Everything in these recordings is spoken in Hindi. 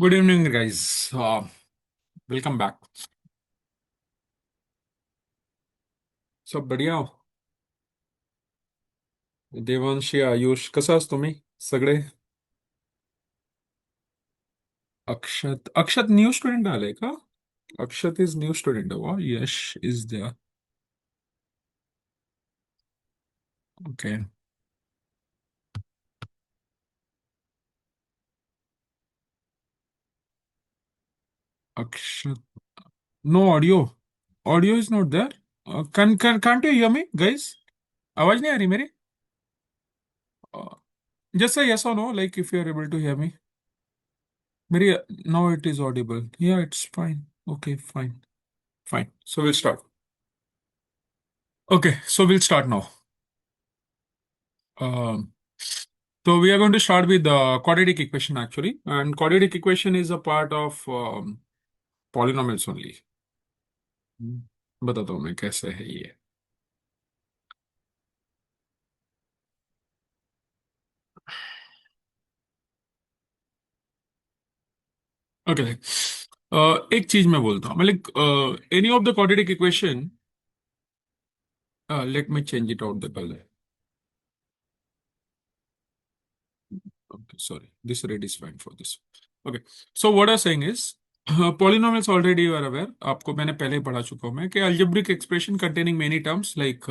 Good evening guys. Welcome back. सब बढ़िया हो? देवांशी, आयुष, कसा आहेस तुम्ही सगळे? अक्षत न्यू स्टुडंट आले का? Akshat is new student. वा, Yash is there. Okay. Akshat, no audio. Audio is not there. Can can't you hear me guys? आवाज नहीं आ रही मेरी? जस्ट यस और no, like if you are able to hear me. मेरी, now it is audible. Yeah it's fine. Okay, fine. Fine, so will start. Okay, so will start now. So we are going to start with the quadratic equation actually, and quadratic equation is a part of polynomials only. बताता हूँ मैं कैसे है ये. ओके. एक चीज मैं बोलता हूँ, मतलब any of the quadratic equation, let me change it out the color. Okay, sorry, this red is fine for this. Okay, so what I'm saying is, polynomials already you are aware, आपको मैंने पहले ही पढ़ा चुका हूँ मैं कि algebraic expression containing many terms like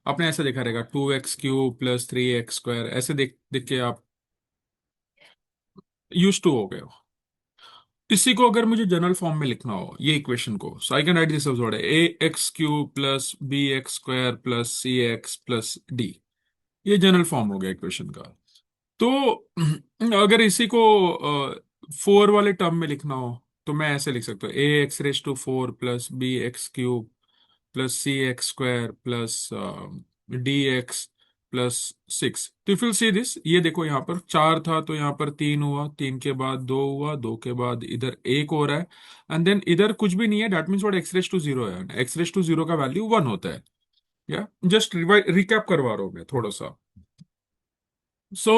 आपने ऐसा देखा रहेगा 2x³ प्लस 3x² ऐसे देख देख के आप यूज टू हो गए हो. इसी को अगर मुझे जनरल फॉर्म में लिखना हो ये इक्वेशन को, so I can write this as a x³ plus b x² plus c x plus d. ये जनरल फॉर्म हो गया इक्वेशन का. तो अगर इसी को 4 वाले टर्म में लिखना हो तो मैं ऐसे लिख सकता हूँ ax⁴ plus b x³ plus c x² plus dx plus 6. तो इफ यू सी दिस, ये देखो यहाँ पर 4 था तो यहाँ पर 3 हुआ, 3 के बाद 2 हुआ, 2 के बाद इधर 1 हो रहा है, एंड देन इधर कुछ भी नहीं है. दैट मीन्स व्हाट x⁻0 है. x⁻0 का वैल्यू 1 होता है. या जस्ट रिकैप करवा रहा हूँ मैं थोड़ा सा. सो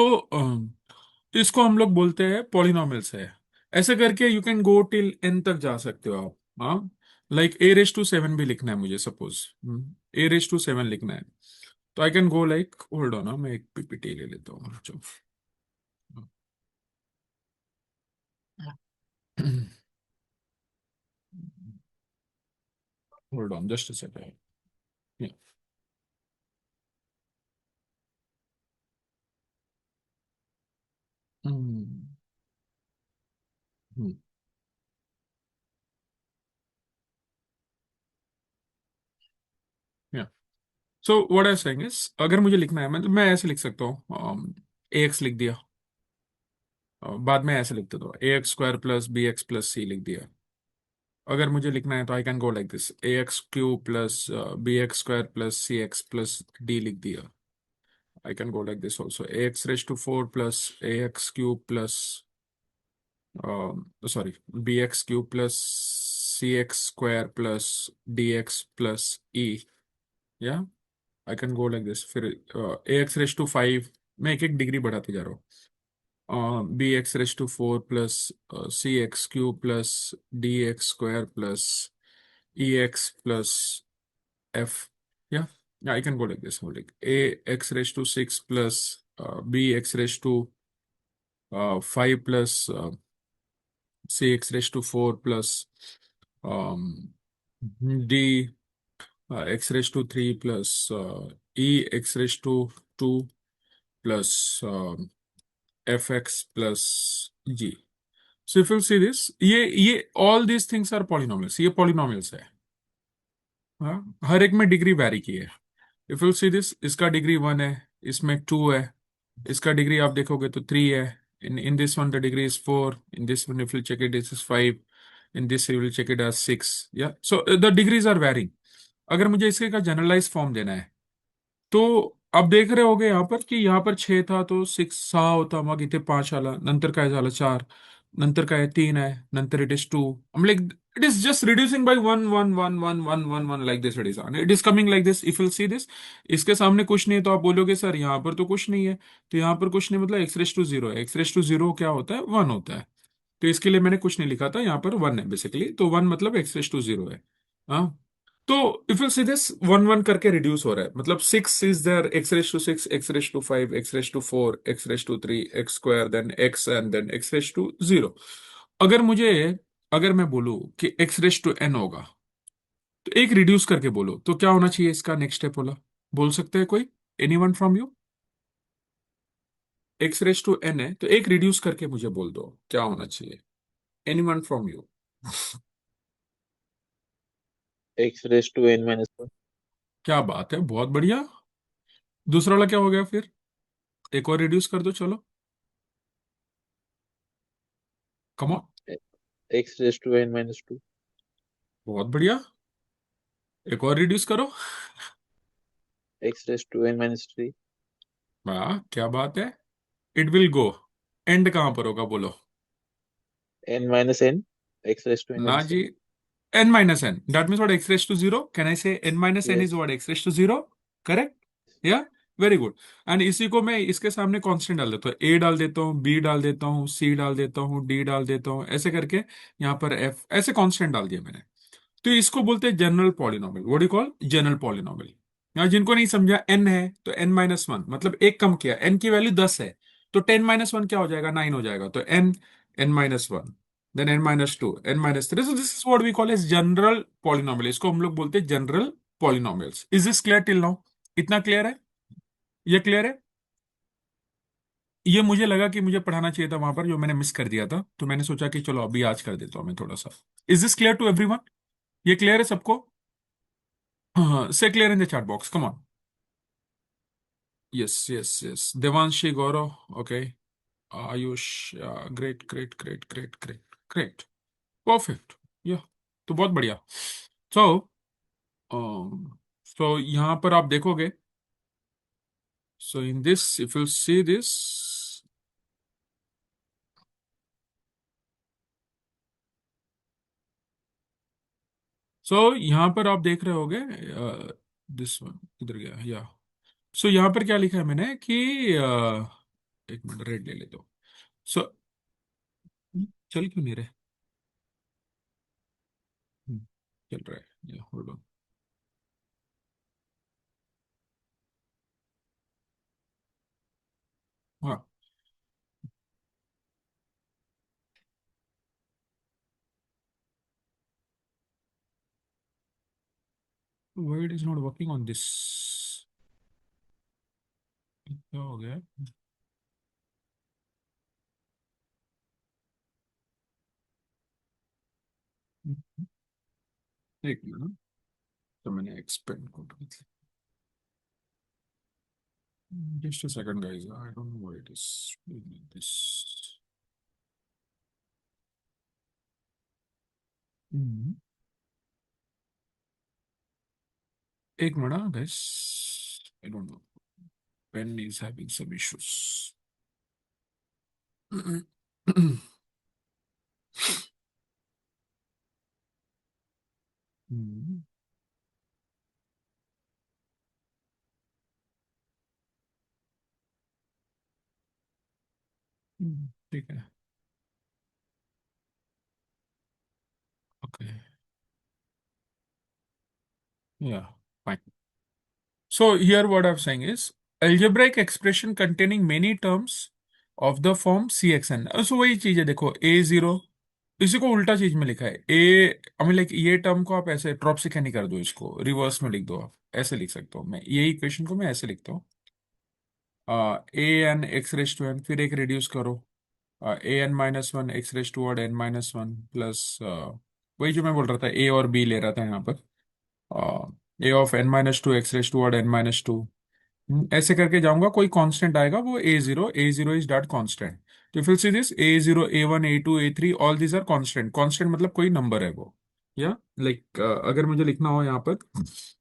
इसको हम लोग बोलते हैं पॉलिनॉमियल्स है. ऐसे करके you can go till n तक जा सकते हो आप. हाँ, लाइक a⁻7 भी लिखना है मुझे, सपोज a⁻7 लिखना है, तो आई can go like, hold on, मैं एक पीपीटी ले लेता हूँ. चलो. Hold on just a second. So what I saying is, अगर मुझे लिखना है मतलब मैं ऐसे लिख सकता हूँ, ax लिख दिया, बाद में ऐसे लिख देता हूँ ax² plus bx plus c लिख दिया. अगर मुझे लिखना है तो आई can go like this ax³ plus bx² plus cx plus d लिख दिया. आई can go like this also ax⁴ plus ax³ plus sorry bx³ plus cx² plus dx plus e. या I can go like this. फिर ax⁵ मैं एक एक डिग्री बढ़ाते जा रहा हूँ. bx⁴ plus cx³ plus dx² plus ex plus f. या I can go like this, like ax⁶ plus bx⁵ 5 plus cx⁴ plus d x⁵ plus e x⁵ plus fx plus g. So if you see this, ये all these things are polynomials. ये पॉलिनोमियल्स है. हाँ, हर एक में डिग्री वैरी की है. इफ यू सी दिस, इसका डिग्री 1 है, इसमें 2 है, इसका डिग्री आप देखोगे तो 3 है. In this one the degree is 4, in this one if you check it this is 5, in this you will check it as 6. Yeah so the degrees are varying. अगर मुझे इसके का जनरलाइज फॉर्म देना है तो अब देख रहे होगे यहाँ पर कि यहाँ पर 6 था तो 6 6 होता, मग इथे 5 आला, नंतर काय झालं 4, नंतर काय 3 आहे, नंतर it is 2. Like it is just reducing by 1 1 1 1 1 1 1 like this. It is coming like this. If you see this, इसके सामने कुछ नहीं है तो आप बोलोगे सर यहाँ पर तो कुछ नहीं है. तो यहाँ पर कुछ नहीं मतलब x⁻0 है. x⁻0 क्या होता है? 1 होता है. तो इसके लिए मैंने कुछ नहीं लिखा था, यहाँ पर वन है बेसिकली, तो वन मतलब एक्स रेस टू जीरो है। हाँ, तो if you see this one one करके रिड्यूस हो रहा है, मतलब six is there, x raise to six, x raise to five, x raise to four, x raise to three, x square, then x and then x raise to zero. अगर मुझे, अगर मैं बोलूं कि एक्स रेस टू एन होगा, तो एक रिड्यूस करके बोलो तो क्या होना चाहिए इसका नेक्स्ट स्टेप बोला, बोल सकते हैं कोई, anyone from you? X raise to n है तो एक रिड्यूस करके मुझे बोल दो क्या होना चाहिए, anyone from you? X raise to n minus one. क्या बात है, बहुत बढ़िया। दूसरा वाला क्या हो गया फिर, एक और रिड्यूस कर दो चलो, come on. X raise to n minus two. बहुत बढ़िया, एक और रिड्यूस करो। X raise to n minus three. वाह क्या बात है, इट विल गो, एंड कहां पर होगा बोलो? N minus n. X raise to n ना माइनस जी, n. n minus n, that means what, x raised to 0, can I say n minus n is yes. what, x raised to 0, correct? या, वेरी गुड। एंड इसी को मैं इसके सामने कांस्टेंट डाल देता हूँ, a डाल देता हूँ, b डाल देता हूँ, c डाल देता हूँ, d डाल देता हूँ, ऐसे करके यहाँ पर f, ऐसे कांस्टेंट डाल दिया मैंने। तो इसको बोलते हैं general polynomial, what do call general polynomial. यहाँ जिनको नहीं समझा, n है तो n माइनस वन, मतलब एक कम किया, n की वैल्यू 10 है, तो 10 माइनस वन क्या हो जाएगा, 9 हो जाएगा, तो n, n minus one, then n minus two, n minus three, so this is what we call as general polynomial, इसको हम लोग बोलते हैं general polynomials. Is this clear till now? इतना क्लियर है? ये क्लियर है? ये मुझे लगा कि मुझे पढ़ाना चाहिए था वहां पर, जो मैंने मिस कर दिया था, तो मैंने सोचा कि चलो अभी आज कर देता हूँ मैं थोड़ा सा। Is this clear to everyone? ये क्लियर है सबको? हाँ, say clear in the chat box, come on. Yes yes yes, Devanshi, Gaurav, okay, Ayush, great great great great great great, perfect, yeah, तो बहुत बढ़िया। सो सो यहाँ पर आप देखोगे, so in this if you see this, so यहाँ पर आप देख रहे होगे, दिस वन इधर गया, या, सो यहाँ पर क्या लिखा है मैंने कि एक मिनट रेड ले ले दो। सो चल क्यों नहीं रहे, हम्म, चल रहा है, या होल्ड ऑन, हाँ, why it is not working on this, क्या हो गया? एक मिनट, तो मैंने एक्सपेंड को just a second guys, I don't know why it is this, एक मिनट guys, I don't know, pen is having some issues. ठीक है, okay, yeah, fine. So here what I'm saying is algebraic expression containing many terms of the form cxn. So वही चीज है, देखो a जीरो, इसी को उल्टा चीज में लिखा है a, आई मीन लाइक ये टर्म को आप ऐसे ड्रॉप से नहीं कर दो, इसको रिवर्स में लिख दो, आप ऐसे लिख सकते हो, मैं यही इक्वेशन को मैं ऐसे लिखता हूँ, a n x raise to n, फिर एक रिड्यूस करो, a n minus one x raise to word n minus one plus, वही जो मैं बोल रहा था, ए और बी ले रहा था यहाँ पर, a of n minus two x raise to word n minus two, ऐसे करके जाऊंगा, कोई कांस्टेंट आएगा वो a zero is that constant, तो फिर see this a zero, a one, a two, a three, all these are constant, constant मतलब कोई नंबर है वो, या, लाइक अगर मुझे लिखना हो यहाँ पर,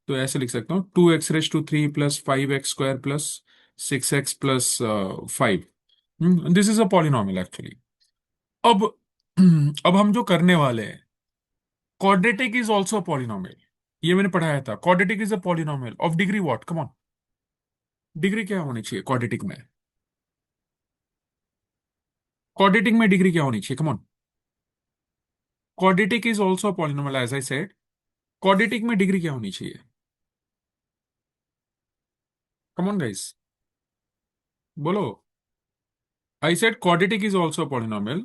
तो ऐसे लिख सकता हूँ, two x raise to three plus five x square plus six x plus five, this is a polynomial actually. अब अब हम जो करने वाले हैं, क्वाड्रेटिक इज ऑल्सो पॉलिनोमियल, ये मैंने पढ़ाया था, quadratic is a polynomial of degree what, come on, degree क्या होनी चाहिए क्वाड्रेटिक में, क्वाड्रेटिक में डिग्री क्या होनी चाहिए, come on? Quadratic is also polynomial as I said. Quadratic में डिग्री क्या होनी चाहिए? कम ऑन गाइस, बोलो। I said quadratic is also a polynomial.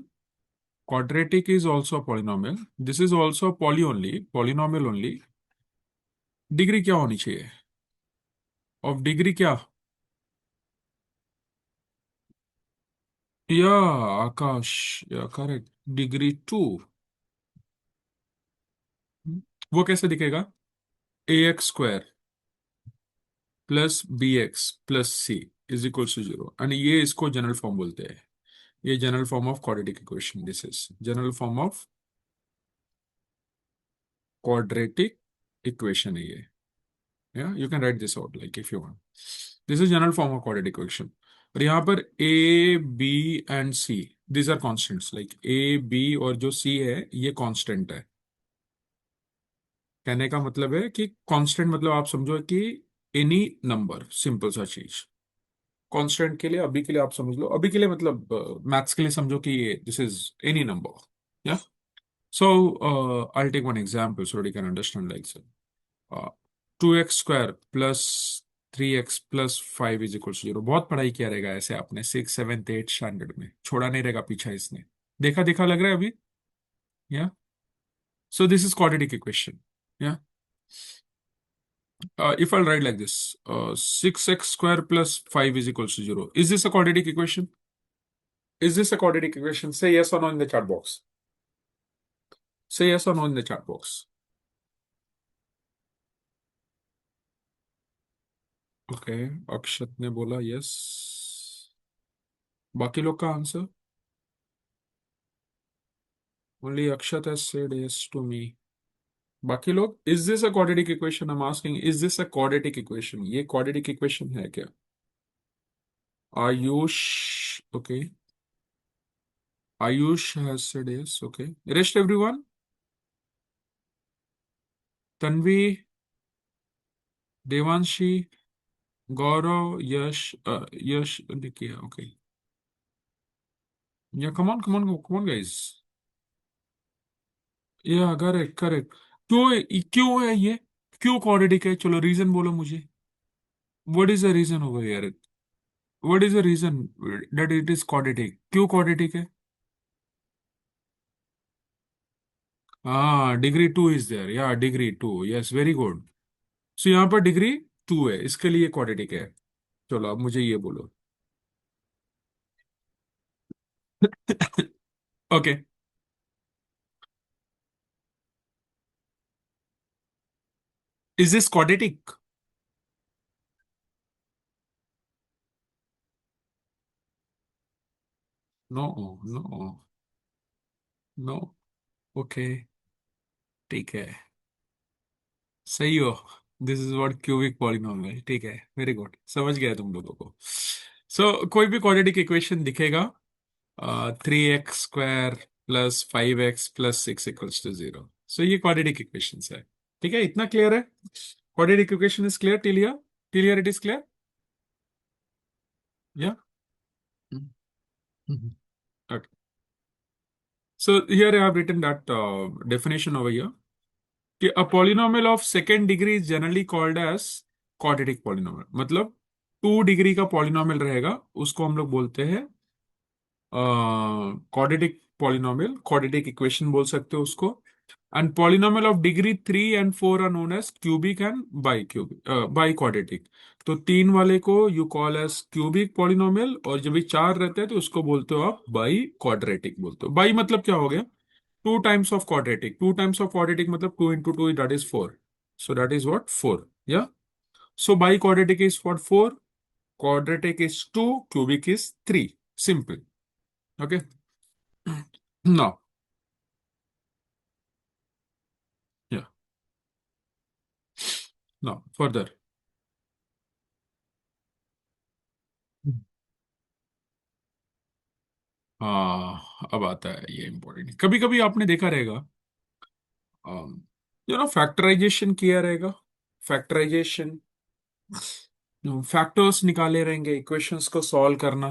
Quadratic is also a polynomial. This is also a poly only, polynomial only. Degree क्या होनी चाहिए? ऑफ डिग्री क्या? या आकाश, या करेक्ट, डिग्री 2। वो कैसे दिखेगा? ax² plus bx plus c is equal to 0, and ये इसको जनरल फॉर्म बोलते हैं। ये general form of quadratic equation, this is general form of quadratic equation है ये। Yeah, you can write this out like if you want. This is general form of quadratic equation. और यहाँ पर a, b and c, these are constants. Like a, b और जो c है ये constant है। कहने का मतलब है कि constant मतलब आप समझो कि any number, सिंपल सा चीज। constant के लिए अभी के लिए आप समझ लो, अभी के लिए मतलब मैथ्स के लिए समझो कि ये दिस इज एनी नंबर। या सो I'll take one example so that you can understand like so. 2x² plus 3x+5 is equal to 0। बहुत पढ़ाई किया रहेगा ऐसे आपने 6, 7, 8 स्टैंडर्ड में, छोड़ा नहीं रहेगा पीछा इसने। देखा देखा लग रहा है अभी? या सो दिस इज क्वाड्रेटिक इक्वेशन। या if I'll write like this, 6x² plus 5 is equals to 0, is this a quadratic equation? Is this a quadratic equation? Say yes or no in the chat box. Say yes or no in the chat box. Okay, Akshat ने बोला यस। बाकी लोग का answer? Only Akshat has said yes to me. बाकी लोग, is this a quadratic equation? I am asking, is this a quadratic equation? ये क्वाड्रेटिक इक्वेशन है क्या? Ayush, okay, Ayush has said yes, okay. Rest everyone? Tanvi, Devanshi, Gaurav, Yash, Yash लिखिए, okay. Yeah come on come on guys. Yeah correct correct. क्यों है ये? क्यों क्वाड्रेटिक है? चलो रीजन बोलो मुझे। What is the reason over here? What is the reason that it is quadratic? क्यों क्वाड्रेटिक है? हाँ, degree 2 is there, yeah degree 2, yes, very good. So यहाँ पर डिग्री 2 है, इसके लिए क्वाड्रेटिक है। चलो अब मुझे ये बोलो। Okay, is this quadratic? No, no, no. Okay, ठीक है, सही हो। This is what cubic polynomial, ठीक है, वेरी गुड, समझ गया तुम लोगों को। कोई भी क्वाड्रेटिक इक्वेशन दिखेगा 3x² plus 5x plus 6 equals to 0। So ये क्वाड्रेटिक इक्वेशन है। ठीक है, इतना क्लियर है? Quadratic equation is clear till here? Till it is clear? Yeah okay. So here I have written that definition over here. कि a polynomial of second degree is generally called as quadratic polynomial। मतलब 2 डिग्री का पॉलिनोमियल रहेगा उसको हम लोग बोलते हैं क्वाड्रेटिक पॉलिनोमियल, क्वाड्रेटिक इक्वेशन बोल सकते हो उसको। And polynomial of degree 3 and 4 are known as cubic and bicubic, biquadratic. तो 3 वाले को you call as cubic polynomial, और जब भी 4 रहते हैं तो उसको बोलते हो आप बाई क्वाड्रेटिक बोलते हो। बाई मतलब क्या हो गया? 2 times of quadratic. 2 times of quadratic मतलब 2 into 2, that is 4। So that is what 4। Yeah so by quadratic is what 4, quadratic is 2, cubic is 3, simple। okay, now, yeah, now further। हाँ, अब आता है ये इंपॉर्टेंट। कभी कभी आपने देखा रहेगा, फैक्टराइजेशन किया रहेगा, फैक्टराइजेशन, फैक्टर्स निकाले रहेंगे, इक्वेशंस को सॉल्व करना।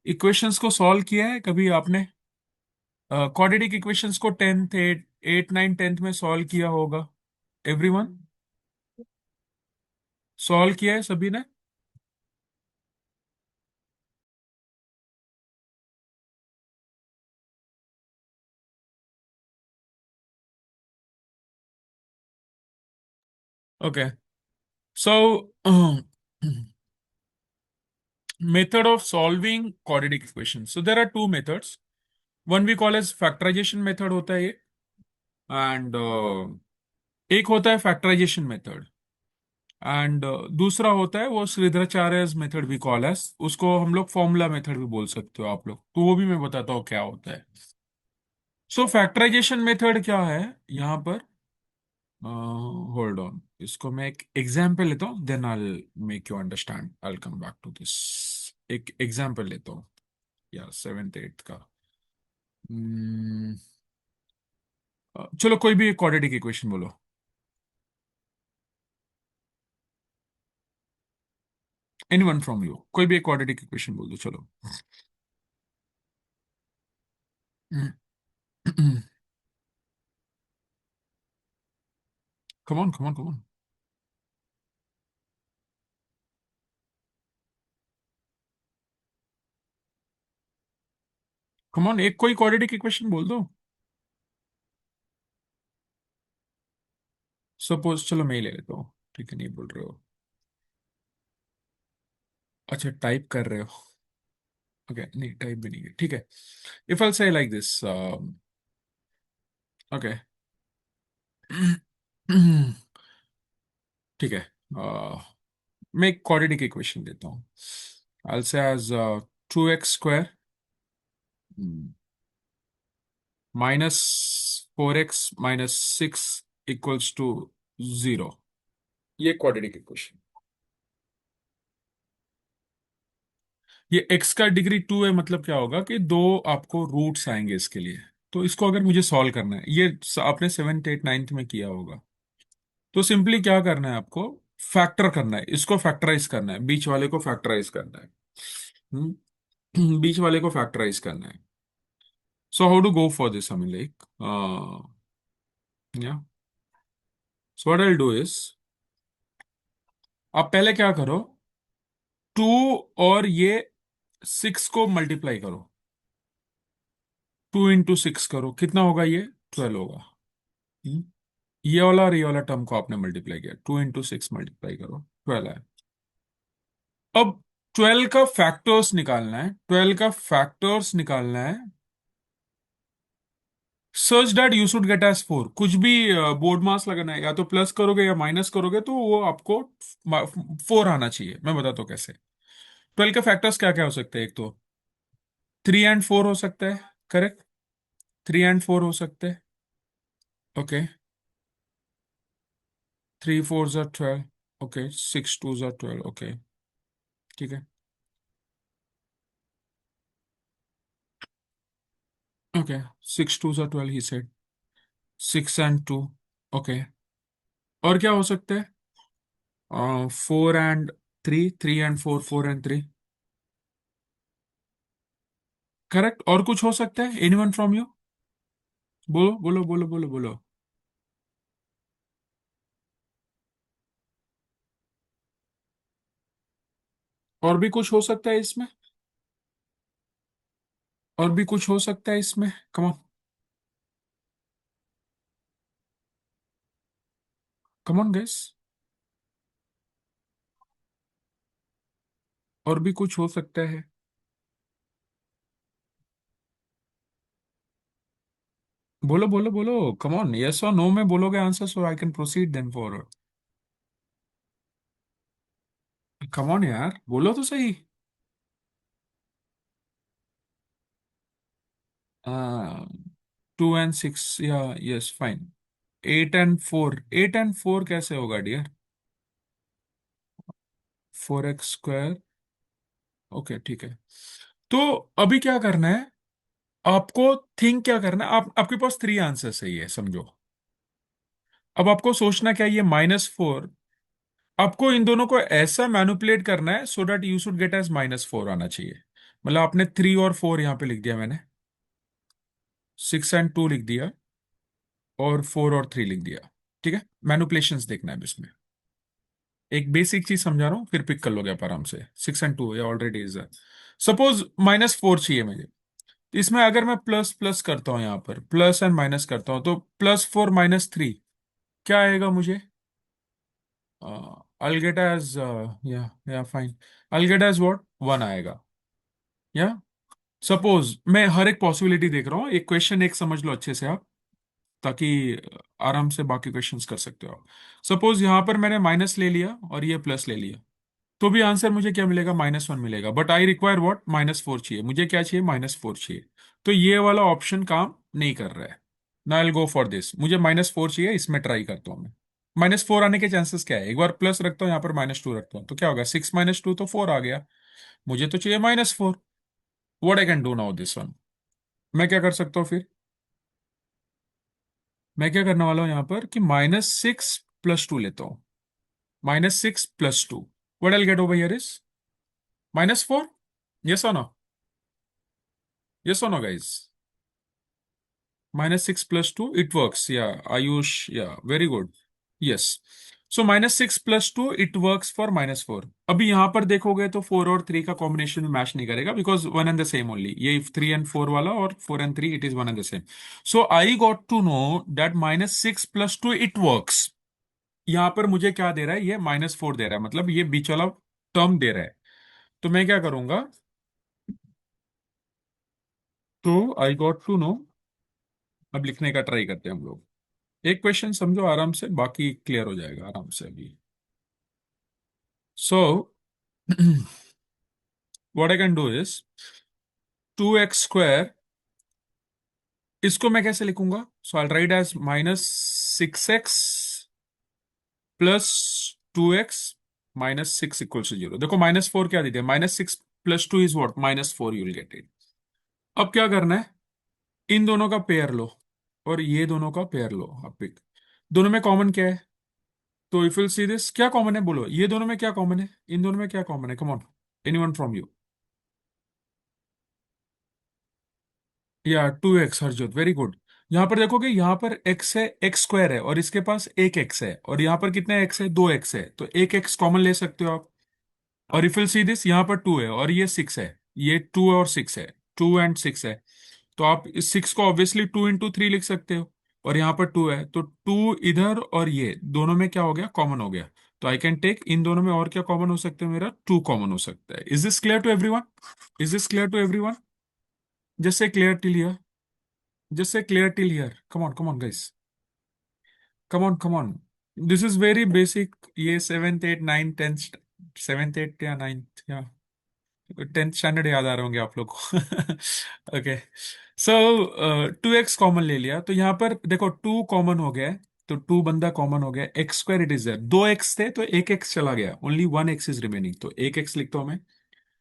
इक्वेशंस को सॉल्व किया है कभी आपने? क्वाड्रेटिक इक्वेशंस को tenth eight eight nine tenth में सॉल्व किया होगा? एवरीवन सॉल्व किया है सभी ने? Okay, so method of solving quadratic equations. So there are two methods. One we call as factorization method होता है ये, एंड एक होता है फैक्टराइजेशन मेथड, एंड दूसरा होता है वो श्रीधराचार्यस मेथड भी कॉल एस, उसको हम लोग फॉर्मूला मेथड भी बोल सकते हो आप लोग, तो वो भी मैं बताता हूँ क्या होता है। सो फैक्टराइजेशन मेथड क्या है यहाँ पर? होल्ड ऑन, इसको मैं एक एग्जाम्पल लेता हूँ, then I make you understand, I come back to this. एक एग्जाम्पल लेता हूँ या सेवेंथ एट्थ का। Hmm, चलो कोई भी एक क्वाड्रेटिक इक्वेशन बोलो। एनी वन फ्रॉम यू, कोई भी एक क्वाड्रेटिक इक्वेशन बोल दो चलो। Come on come on come on. Come on, एक कोई क्वाड्रेटिक इक्वेशन बोल दो। सपोज, चलो मैं ही ले लेता हूँ, ठीक है, नहीं बोल रहे हो? अच्छा, टाइप कर रहे हो? ओके, नहीं टाइप भी नहीं है, ठीक है। इफ आई से लाइक दिस, ओके, ठीक है, मैं एक क्वाड्रेटिक इक्वेशन देता हूँ। आई से as 2x² -4x - 6 equals to 0। ये क्वाड्रेटिक इक्वेशन, ये x का डिग्री 2 है, मतलब क्या होगा कि दो आपको रूट्स आएंगे इसके लिए। तो इसको अगर मुझे सॉल्व करना है, ये आपने सेवेंथ एट नाइन्थ में किया होगा, तो सिंपली क्या करना है आपको? फैक्टर करना है, इसको फैक्टराइज करना है, बीच वाले को फैक्टराइज करना है। बीच वाले को फैक्टराइज करना है। So how to go for this, I mean like, yeah, so what I do is, आप पहले क्या करो, 2 और ये 6 को मल्टीप्लाई करो, 2 × 6 करो, कितना होगा ये? 12 होगा। हम्म? ये वाला और ये वाला टर्म को आपने मल्टीप्लाई किया, 2 × 6 मल्टीप्लाई करो, 12 है। अब 12 का फैक्टर्स निकालना है, 12 का फैक्टर्स निकालना है, such that you should get as 4। कुछ भी बोर्ड मास लगाना है, या तो प्लस करोगे या माइनस करोगे, तो वो आपको 4 आना चाहिए। मैं बताता हूँ कैसे। 12 के फैक्टर्स क्या क्या हो सकते हैं? एक तो 3 और 4 हो सकता है, करेक्ट? 3 और 4 हो सकते हैं, ओके। 3 × 4 = 12, ओके। 6 × 2 = 12, ओके, ठीक है, okay. 6 × 2 = 12 he said, 6 and 2, okay. और क्या हो सकता है? 4 and 3, 3 and 4, 4 and 3, करेक्ट। और कुछ हो सकता है? एनी वन फ्रॉम यू, बोलो बोलो बोलो बोलो बोलो। और भी कुछ हो सकता है इसमें? और भी कुछ हो सकता है इसमें? Come on, come on guys, और भी कुछ हो सकता है? बोलो बोलो बोलो, कम ऑन, यस और नो में बोलोगे answer, so I can proceed then forward. Come on यार, बोलो तो सही। 2 and 6, या, यस फाइन। 8 and 4, 8 and 4 कैसे होगा डियर? 4x², ओके, ठीक है। तो अभी क्या करना है आपको? थिंक क्या करना है, आप आपके पास 3 आंसर सही है, समझो। अब आपको सोचना क्या है, ये -4, आपको इन दोनों को ऐसा मैनिपुलेट करना है so that you should get as -4 आना चाहिए। मतलब आपने 3 और 4 यहां पे लिख दिया मैंने, 6 और 2 लिख दिया, और 4 और 3 लिख दिया। ठीक है, मैनुपुलेशंस देखना है अब इसमें। एक बेसिक चीज समझा रहा हूँ, फिर पिक कर लोगे आप आराम से। 6 और 2 ये ऑलरेडी इज है। सपोज -4 चाहिए मुझे। तो इसमें अगर मैं प्लस प्लस करता हूँ, यहाँ पर प्लस एंड माइनस करता हूँ, तो +4 - 3 क्या आएगा मुझे? I'll get as या fine, I'll get as what 1 आएगा। या सपोज मैं हर एक पॉसिबिलिटी देख रहा हूँ, एक क्वेश्चन एक समझ लो अच्छे से आप, ताकि आराम से बाकी क्वेश्चंस कर सकते हो आप। सपोज यहाँ पर मैंने माइनस ले लिया और ये प्लस ले लिया, तो भी आंसर मुझे क्या मिलेगा? -1 मिलेगा। But I require what? -4 चाहिए मुझे। क्या चाहिए? -4 चाहिए। तो ये वाला ऑप्शन काम नहीं कर रहा है ना। आई गो फॉर दिस, मुझे -4 चाहिए, इसमें ट्राई करता हूँ मैं। -4 आने के चांसेस क्या है? एक बार प्लस रखता हूँ यहाँ पर, -2 रखता हूँ, तो क्या होगा? 6 - 2 तो 4 आ गया। मुझे तो चाहिए -4। What I can do now this one? मैं क्या कर सकता हूँ फिर? मैं क्या करने वाला हूँ यहाँ पर कि -6 + 2 लेता हूँ। -6 + 2, what I get over here is -4। Yes और नो? यस और know guys? -6 + 2, it works. Yeah, Ayush. Yeah, very good. Yes. So -6 + 2, it works for -4. अभी यहां पर देखोगे तो 4 और 3 का कॉम्बिनेशन मैच नहीं करेगा, because one and the same only. ये 3 and 4 वाला और 4 and 3, it is one and the same. So I got to know that -6 + 2 it works. यहां पर मुझे क्या दे रहा है? ये -4 दे रहा है, मतलब ये बीच वाला टर्म दे रहा है। तो मैं क्या करूंगा? तो आई गॉट टू नो, अब लिखने का ट्राई करते हैं हम लोग। एक क्वेश्चन समझो आराम से, बाकी क्लियर हो जाएगा आराम से अभी। सो what I can do is 2x²। इसको मैं कैसे लिखूंगा? सो I write as -6x +2x -6 = 0। देखो -4 क्या दे दिया? -6 + 2 is what? -4, you will get it. अब क्या करना है? इन दोनों का पेयर लो, और ये दोनों का पेयर लो। अब पिक, दोनों में कॉमन क्या है? तो इफ विल सी दिस, क्या कॉमन है बोलो? ये दोनों में क्या कॉमन है? इन दोनों में क्या कॉमन है? कम ऑन, एनीवन फ्रॉम यू। या 2x, हरजोत, वेरी गुड। यहां पर देखोगे, यहाँ पर x है, x² है, और इसके पास एक x है, और यहाँ पर कितने x है? 2x है, तो एक x कॉमन ले सकते हो आप। और इफ विल सी दिस, यहाँ पर 2 है और ये 6 है। ये 2 और 6 है, 2 and 6 है। तो आप इस 6 को ऑब्वियसली 2 × 3 लिख सकते हो। और यहाँ पर 2 है, तो 2 इधर, और ये दोनों में क्या हो गया? कॉमन हो गया। तो आई कैन टेक इन दोनों में, और क्या कॉमन हो सकता है मेरा? 2 कॉमन हो सकता है। Is this clear to everyone? Is this clear to everyone? Just say clear till here, just say clear till here, come on, come on guys, come on, come on. This is very basic. ये 7th 8th 9th 10th, 7th 8th या 9th या 10th स्टैंडर्ड याद आ रहे होंगे आप लोग को। ओके। सो 2x कॉमन ले लिया, तो यहाँ पर देखो 2 कॉमन हो गया है, तो 2 बंदा कॉमन हो गया। x² इट इज 2x थे, तो एक x चला गया, ओनली 1 x इज रिमेनिंग, तो एक x लिखता हूं मैं।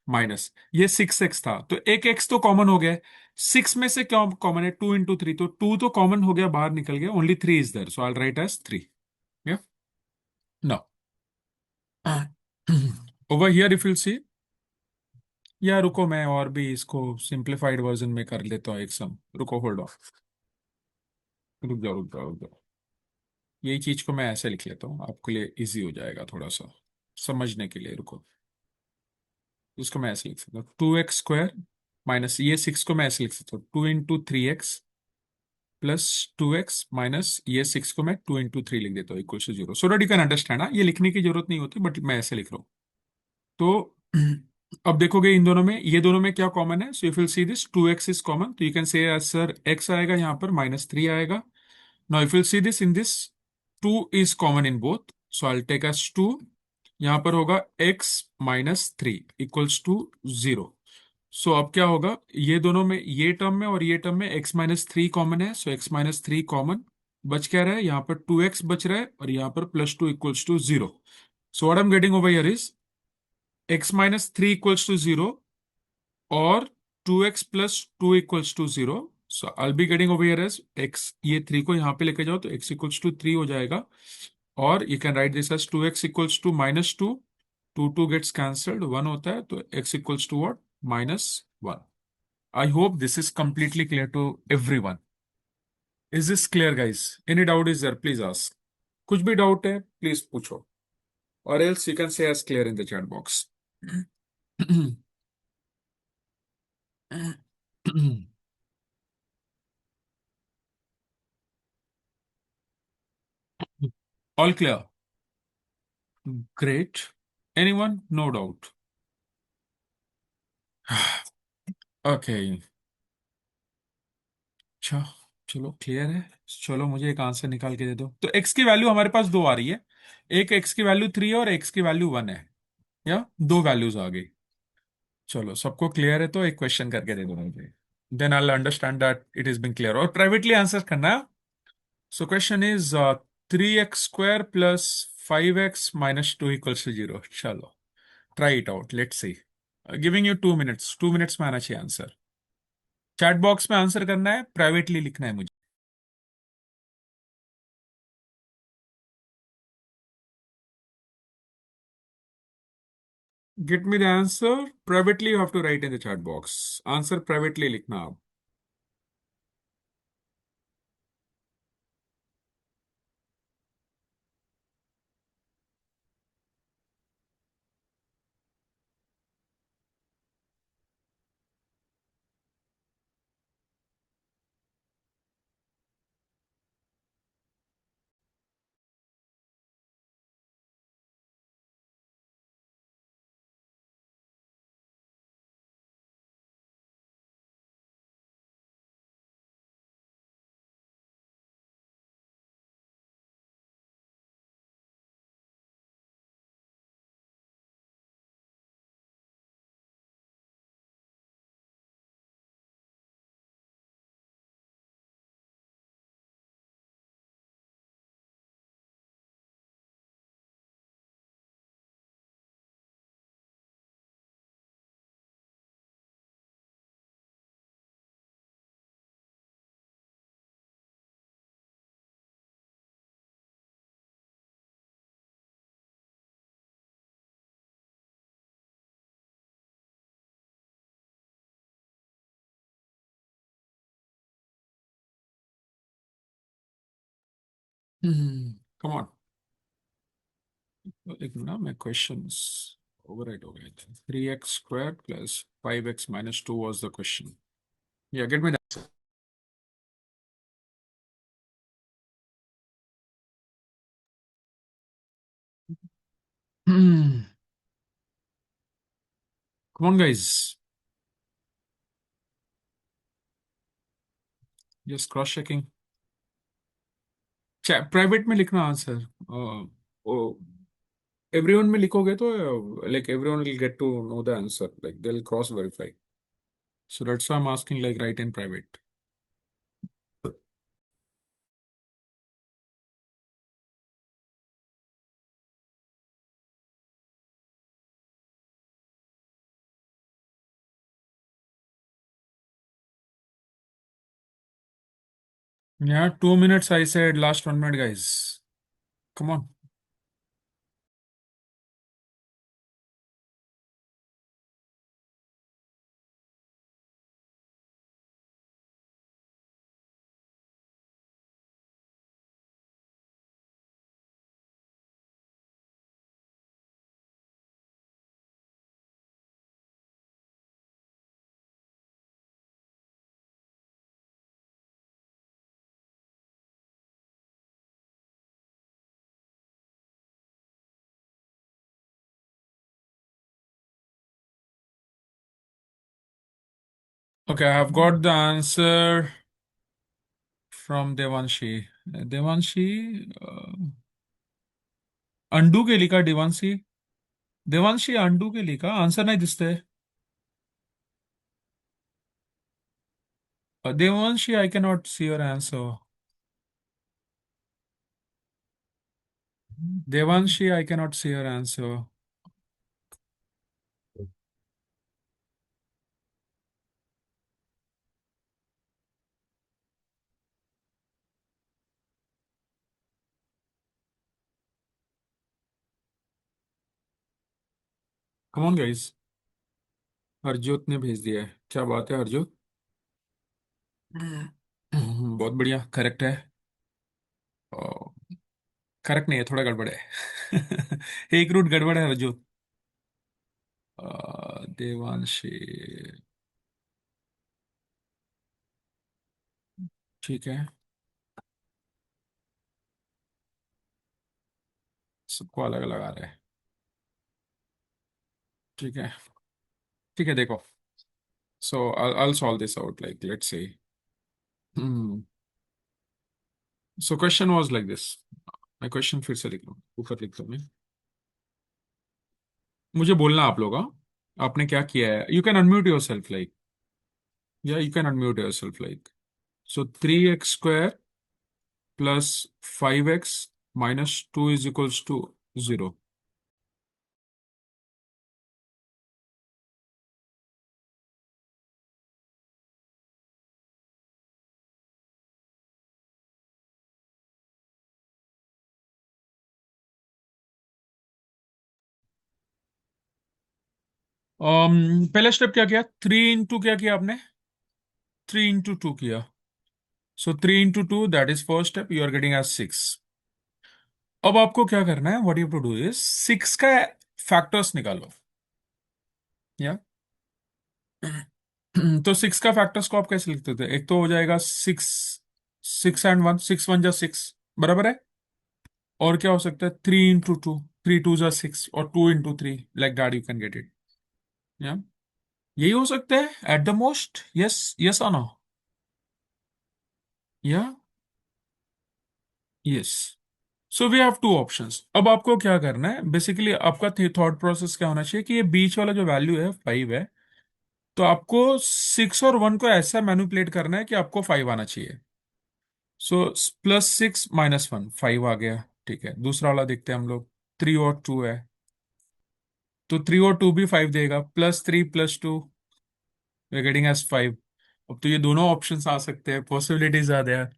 माइनस ये 6x था, तो एक x तो कॉमन हो गया। 6 में से क्या कॉमन है? 2 × 3, तो 2 तो कॉमन हो गया, बाहर निकल गया, only 3 is there, so I write as 3। Yeah no, over here if you see, yeah रुको, मैं और भी इसको सिंप्लीफाइड वर्जन में कर लेता हूँ एक सम। रुको, होल्ड ऑन, रुक जाओ, रुक जाओ, रुक जाओ। यही चीज को मैं ऐसे लिख लेता हूँ, आपके लिए इजी हो जाएगा थोड़ा सा समझने के लिए। रुको, इसको मैं ऐसे लिख सकता हूँ, 2x² माइनस ये 6 को मैं ऐसे लिख सकता हूँ, 2 × 3x +2x माइनस ये 6 को मैं 2 × 3 लिख देता हूँ, =0। सो दैट यू कैन अंडरस्टैंड। ये लिखने की जरूरत नहीं होती, बट मैं ऐसे लिख रहा हूँ। तो अब देखोगे इन दोनों में, ये दोनों में क्या कॉमन है? So if you see this 2x is common, तो you can say sir x आएगा यहाँ पर, -3 आएगा। Now if you see this in this, 2 is common in both, so I take as 2। यहाँ पर होगा x -3 = 0। सो अब क्या होगा? ये दोनों में, ये टर्म में और ये टर्म में x -3 कॉमन है, सो x -3 कॉमन। बच क्या रहा है? यहाँ पर 2x बच रहा है, और यहाँ पर +2 = 0। सो what I am getting over here is x -3 = 0, और 2x + 2 = 0। So I be getting over here as x, ये 3 को यहाँ पे लेके जाओ, तो x = 3 हो जाएगा। और you can write this as 2x = -2, 2 2 gets cancelled, 1 होता है, तो x = what? -1। I hope this is completely clear to everyone. Is this clear, guys? Any doubt is there? Please ask. कुछ भी डाउट है प्लीज पूछो, or else you can say as clear in the chat box. All clear. Great. Anyone? No doubt. Okay. अच्छा, चलो क्लियर है। चलो मुझे एक आंसर निकाल के दे दो। तो एक्स की वैल्यू हमारे पास दो आ रही है, एक एक्स की वैल्यू 3 और एक्स की वैल्यू 1 है, या दो वैल्यूज आ गई। चलो सबको क्लियर है तो एक क्वेश्चन करके दे दो मुझे, then I understand that it is been clear, और प्राइवेटली आंसर करना है। So question is 3x² plus 5x minus 2 equals to 0। चलो try it out, let's see. Giving you 2 minutes, 2 minutes में आना चाहिए आंसर। चैट बॉक्स में आंसर करना है, प्राइवेटली लिखना है मुझे। Get me the answer privately, you have to write in the chat box. Answer privately लिखना आप। कम ऑन, लेकिन ना मैं क्वेश्चंस ओवरराइट हो गए थे। 3x² plus 5x minus 2 was the question. Yeah get me the answer. Come on guys, just cross checking. Private में लिखना आंसर। एवरीवन में लिखोगे तो like everyone will get to know the answer, like they will cross verify. So that's why I am asking, like write in private. Yeah, 2 minutes I said, last 1 minute, guys. Come on. Okay, I have got the answer from Devanshi. Devanshi, undo के लिखा देवांशी। देवांशी अंडू के लिखा आंसर नहीं दिसते। Devanshi, I cannot see your answer. Devanshi, I cannot see your answer. Come on, guys. Harjot ने भेज दिया है, क्या बात है हरजोत? बहुत बढ़िया, करेक्ट है। करेक्ट नहीं है, थोड़ा गड़बड़ है। एक रूट गड़बड़ है जो। देवांशी। ठीक है, सबको अलग अलग आ रहा है। ठीक है, ठीक है, देखो। सो I'll solve this out, like let's say. Hmm. So question was like this. मैं क्वेश्चन फिर से लिख लूँ, ऊपर लिख लूँ मैं। मुझे बोलना आप लोग, हाँ, आपने क्या किया है। You can unmute yourself, like, yeah you can unmute yourself, like. So 3x² plus 5x minus 2 is equals to 0। पहला स्टेप क्या किया, 3 इंटू क्या किया आपने, 3 इंटू 2 किया। So 3 into 2, that is first step, you are getting as 6। अब आपको क्या करना है, what you to do is 6 का फैक्टर्स निकालो, या। तो 6 का फैक्टर्स को आप कैसे लिखते थे, एक तो हो जाएगा 6, 6 एंड 1, 6 1 जा 6, बराबर है। और क्या हो सकता है, 3 इंटू 2, 3 2 जा 6, और 2 into 3, like that you can get it, yeah. यही हो सकता है at the most, yes, yes और no, yeah, yes. So we have two options. अब आपको क्या करना है, बेसिकली आपका थॉट प्रोसेस क्या होना चाहिए कि ये बीच वाला जो वैल्यू है 5 है, तो आपको 6 और 1 को ऐसा मैनिपुलेट करना है कि आपको 5 आना चाहिए। सो +6 - 1, 5 आ गया। ठीक है, दूसरा वाला देखते हैं हम लोग। 3 और 2 है, तो 3 और 2 भी 5 देगा, +3 + 2, वी गेटिंग एज 5। अब तो ये दोनों ऑप्शंस आ सकते हैं, possibilities are there.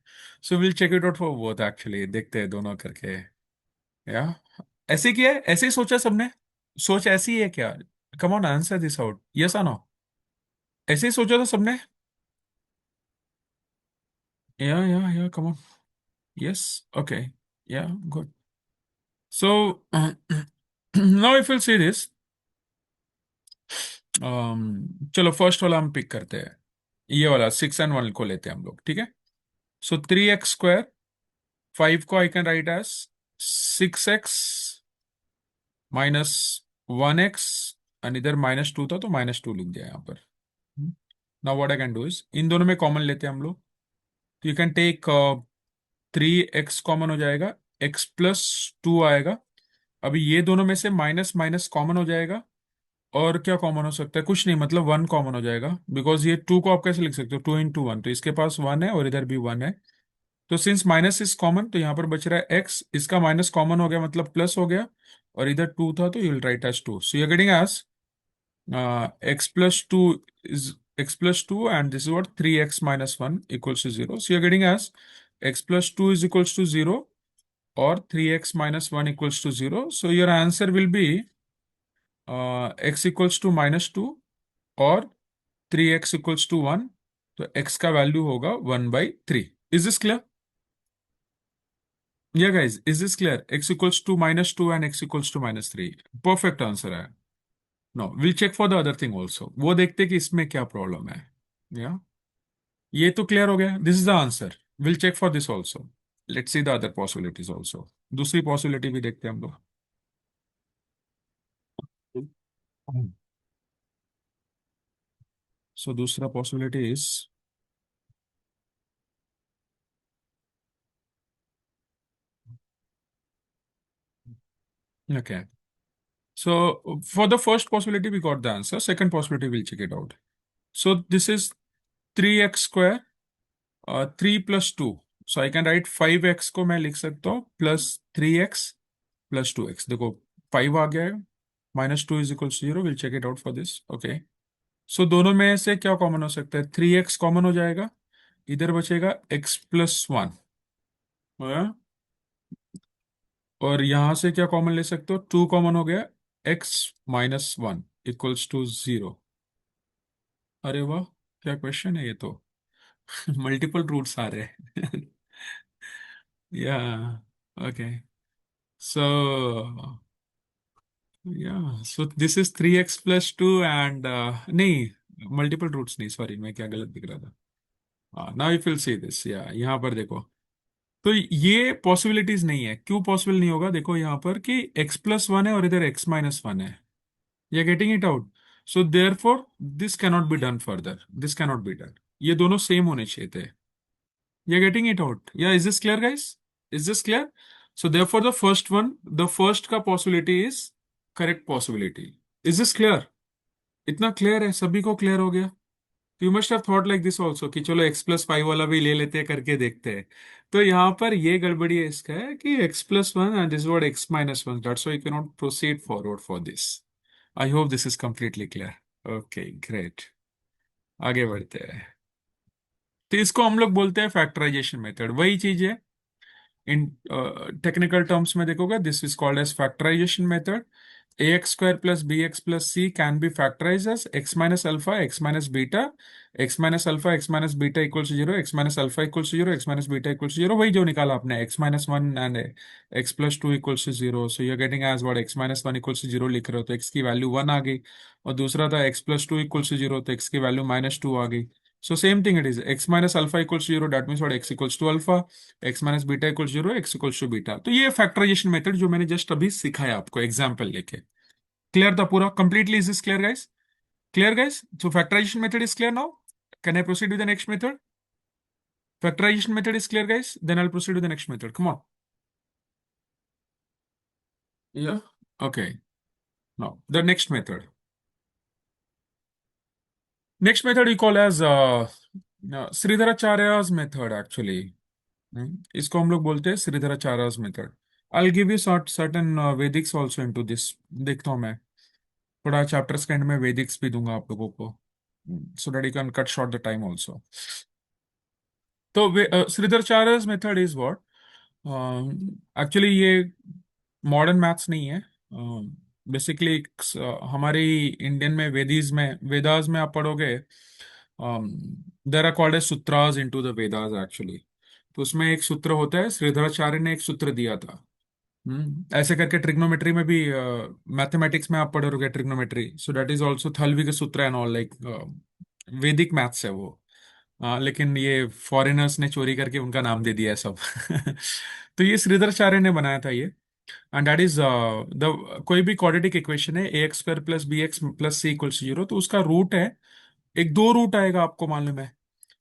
So will check it out for both, actually देखते हैं दोनों करके, या। ऐसे किया है, ऐसे ही सोचा सबने, सोच ऐसी ही है क्या। Come on, answer this out, yes और नो। ऐसे ही सोचा था सबने, या कम ऑन, यस, ओके, या, good. So now if will see this, चलो फर्स्ट वाला हम पिक करते हैं, ये वाला 6 एंड 1 को लेते हैं हम लोग, ठीक है। सो 3x², 5 को I can write as 6x -1x, and इधर -2 था तो -2 लिख दिया यहाँ पर। Now what I can do is, इन दोनों में कॉमन लेते हैं हम लोग, तो you can take 3x common हो जाएगा, x + 2 आएगा। अभी ये दोनों में से माइनस माइनस कॉमन हो जाएगा, और क्या कॉमन हो सकता है, कुछ नहीं, मतलब 1 कॉमन हो जाएगा, बिकॉज ये 2 को आप कैसे लिख सकते हो, 2 × 1, तो इसके पास 1 है और इधर भी 1 है। तो सिंस माइनस इज कॉमन, तो यहाँ पर बच रहा है x, इसका माइनस कॉमन हो गया मतलब प्लस हो गया, और इधर 2 था तो you will write as 2, so you are getting as x + 2 is x + 2, and this is what 3x - 1 equals to 0. So you're getting as x + 2 is equals to 0, or 3x - 1 equals to 0. So your answer will be x equals to -2, और 3x equals to 1, तो x का वैल्यू होगा 1/3। Is this clear, yeah guys, is this clear, x equals to -2 and x equals to -3, perfect answer है। No, will check for the other thing also, वो देखते कि इसमें क्या प्रॉब्लम है, या। ये तो क्लियर हो गया, this is the answer, will check for this also. Let's see the other possibilities also, दूसरी पॉसिबिलिटी भी देखते हैं हम लोग। सो दूसरा possibility is, okay, so for the first possibility we got the answer, second possibility we'll check it out. So this is 3x², 3 + 2, so I can write 5x को मैं लिख सकता हूँ +3x + 2x, देखो 5 आ गया है, -2 is equal 0, will check it out for this, okay. So दोनों में से क्या कॉमन हो सकता है, 3x कॉमन हो जाएगा, इधर बचेगा x + 1, और यहां से क्या कॉमन ले सकते हो, 2 कॉमन हो गया, x - 1 इक्वल्स टू 0। अरे वाह, क्या क्वेश्चन है ये तो। मल्टीपल रूट्स आ रहे हैं। या ओके, सो या सो दिस इज 3x+2 एंड नहीं, मल्टीपल रूट्स नहीं, सॉरी मैं क्या गलत दिख रहा था। Now you will see this, या यहाँ पर देखो, तो ये पॉसिबिलिटीज नहीं है। क्यों पॉसिबल नहीं होगा? देखो यहाँ पर कि x+1 है और इधर x-1 है। You getting it out? So therefore this cannot be done further, this cannot be done. ये दोनों सेम होने चाहिए थे। You getting it out? Yeah is this clear guys? Is this clear? So therefore the first one, the first का possibility is correct possibility. Is this clear? इतना क्लियर है? सभी को क्लियर हो गया? You must have thought like this also कि चलो x+5 वाला भी ले लेते हैं, करके देखते हैं। तो यहाँ पर ये गड़बड़ी है इसका है कि x+1 and this word x-1, that's why you can not proceed forward for this. I hope this is completely clear. Okay great, आगे बढ़ते हैं। तो इसको हम लोग बोलते हैं फैक्टराइजेशन मेथड, वही चीज है। इन टेक्निकल टर्म्स में देखोगे, this is called as factorization method. ax² plus bx plus c can be factorized as x minus alpha, x minus beta, x minus alpha, x minus beta equals to 0, x minus alpha equals to 0, x minus beta equals to 0, वही जो निकाला आपने, x-1 and x+2 equals to 0, so you're getting as what x-1 equals to 0 लिख रहे हो तो x की वैल्यू 1 आ गई, और दूसरा था x+2 equals to 0 तो x की वैल्यू -2 आ गई। So same thing it is, x minus alpha equals to 0, that means what, x equals to alpha, x minus beta equals 0, x equals to beta। तो ये फैक्टराइजेशन मेथड जो मैंने जस्ट अभी सिखाया आपको एग्जांपल लेके, क्लियर था पूरा? Completely is this clear guys? Clear guys? So factorization method is clear now. Can I proceed with the next method? Factorization method is clear, guys. Then I'll proceed with the next method. Come on. Yeah. Okay. Now the next method. Next method we call as Sridharacharya's method actually. इसको हम लोग बोलते हैं Sridharacharya's method. I'll give you certain Vedics also into this. देखता हूँ मैं थोड़ा चैप्टर्स के एंड में Vedics भी दूंगा आप लोगों को, so that you can cut short the time also. तो Sridharacharya's method is what? Actually ये मॉडर्न मैथ्स नहीं है। बेसिकली हमारी इंडियन में वेदास में आप पढ़ोगे, there are called as sutras into the Vedas actually. तो उसमें एक सूत्र होता है, श्रीधराचार्य ने एक सूत्र दिया था। ऐसे करके ट्रिग्नोमेट्री में भी, मैथमेटिक्स में आप पढ़ोगे trigonometry, so that is also थलवी के सूत्र and all, like Vedic maths है वो। लेकिन ये फॉरेनर्स ने चोरी करके उनका नाम दे दिया है सब। तो ये श्रीधराचार्य ने बनाया था ये, एंड दैट इज द कोई भी क्वाड्रेटिक इक्वेशन है ax² plus bx plus c equals 0, तो उसका रूट है, एक दो रूट आएगा आपको मालूम है।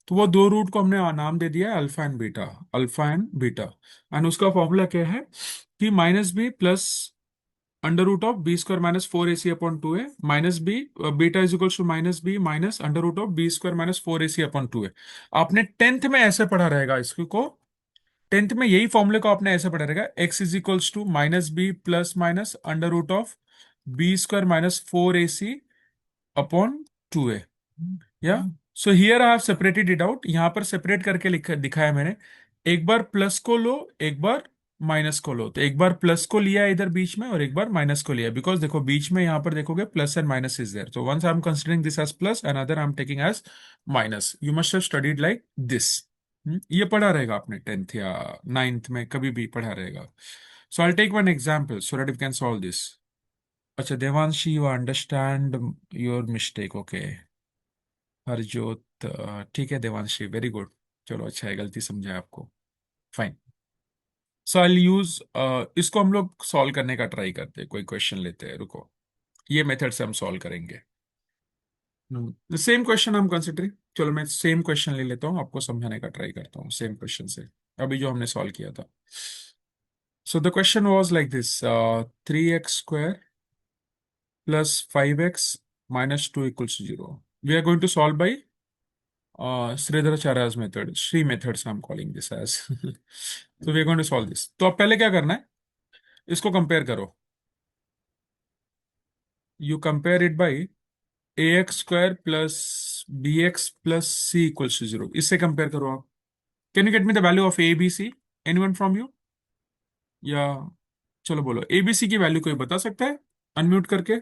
तो वो दो रूट को हमने नाम दे दिया है alpha and beta, alpha and beta. And उसका फॉर्मूला क्या है कि -b प्लस √(b²-4ac/2) है, minus b, beta is equals to -b minus √(b²-4ac/2) है। आपने टेंथ में ऐसे पढ़ा रहेगा इसको, टेंथ में यही फॉर्मूले को आपने ऐसे पढ़ा रहेगा, x is equals to -b plus minus √(b²-4ac/2) yeah. So here I have separated it out, यहां पर सेपरेट करके लिखा दिखाया मैंने। एक बार प्लस को लो, एक बार माइनस को लो, तो एक बार प्लस को लिया इधर बीच में और एक बार माइनस को लिया, बिकॉज देखो बीच में यहां पर देखोगे plus and minus is there, तो once I am considering this as plus, another I am taking as minus. You must have studied like this. ये पढ़ा रहेगा आपने टेंथ या नाइन्थ में, कभी भी पढ़ा रहेगा। So I take one example so that you can solve this. अच्छा Devanshi, you understand your mistake, okay. Harjot, ठीक है देवांशी, वेरी गुड। चलो अच्छा है, गलती समझा आपको, फाइन। सो आई यूज, इसको हम लोग सॉल्व करने का ट्राई करते हैं, कोई क्वेश्चन लेते हैं, रुको। ये मेथड से हम सॉल्व करेंगे। सेम क्वेश्चन हम कंसिडरिंग, चलो मैं सेम क्वेश्चन ले लेता हूँ, आपको समझाने का ट्राई करता हूँ सेम क्वेश्चन से, अभी जो हमने सॉल्व किया था। So the question was like this, 3x² plus 5x minus 2 equals to 0. We are going to solve by Sridharacharya's method, Sri methods I'm calling this as. So we are going to solve this. तो अब पहले क्या करना है, इसको कंपेयर करो। You compare it by ax² plus bx plus c equals to 0. इससे कंपेयर करो आप। Can you get me the value of a, b, c? Anyone from you? या चलो बोलो, a, b, c की वैल्यू कोई बता सकता है अनम्यूट करके?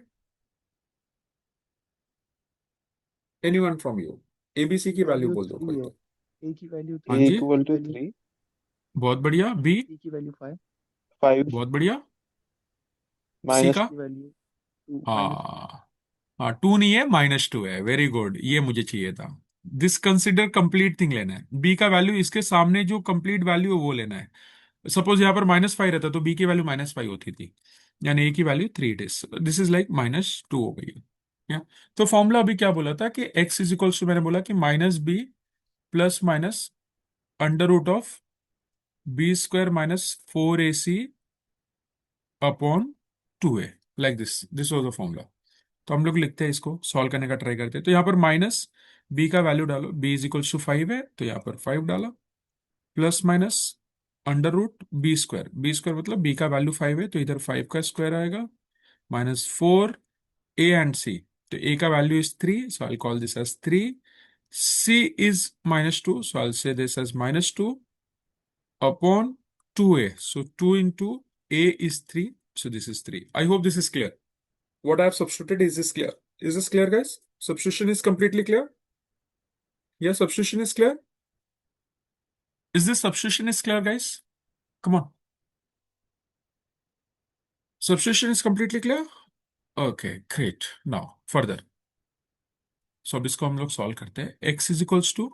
Anyone from you? a, b, c की वैल्यू बोल दो कोई तो। ए की वैल्यू हाँ A थ्री, जी, बी equal की to वैल्यू, 3, बहुत बढ़िया। बी, सी की वैल्यू 5, 5 बहुत बढ़िया। सी minus का, की वैल्यू 2 माइनस 2। हाँ हाँ, 2 नहीं है, -2 है। वेरी गुड, ये मुझे चाहिए था। दिस कंसिडर कंप्लीट थिंग लेना है। बी का वैल्यू इसके सामने जो कंप्लीट वैल्यू है वो लेना है। सपोज यहाँ पर -5 रहता तो बी की वैल्यू -5 होती थी, यानी ए की value 3 it is, this is like -2 हो गई है। या तो फॉर्मूला अभी क्या बोला था कि x इज इक्वल्स टू, मैंने बोला कि -b plus minus under root of b² -4ac upon 2a, like this was the formula. तो हम लोग लिखते हैं, इसको सॉल्व करने का ट्राई करते हैं। तो यहाँ पर माइनस बी का वैल्यू डालो, बी इज इक्वल्स टू 5 है तो यहाँ पर 5 डाला, plus minus under root b square मतलब बी का वैल्यू 5 है तो इधर 5 का स्क्वायर आएगा, -4 ए एंड सी। तो ए का value is 3, so I call this as 3। C is -2, so I say this as -2 upon 2a, so 2 into a is 3, so this is 3. I hope this is clear. What I have substituted, is this clear? Is this clear, guys? Substitution is completely clear? Yeah, substitution is clear. Is this substitution is clear, guys? Come on. Substitution is completely clear? Okay, great. Now, further. So अब इसको हम लोग सॉल्व करते हैं। x is equals to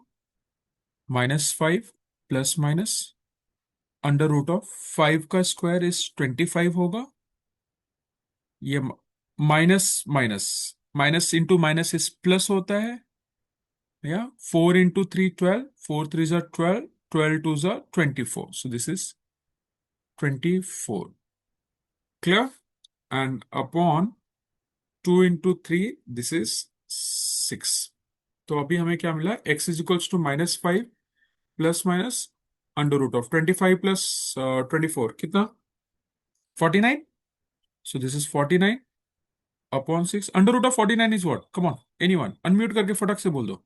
-5 plus minus under root of 5 का स्क्वायर इज 25 होगा। ये minus minus minus into minus is plus होता है, या 4 into 3 12, 4 3s are 12, 12 2s are 24, so this is 24, clear? And upon 2 into 3 this is 6। तो अभी हमें क्या मिला, x is equals to -5 plus minus under root of 25 plus 24 कितना, 49। So this is 49 upon 6। Under root of 49 is what, come on anyone unmute करके फटक से बोल दो।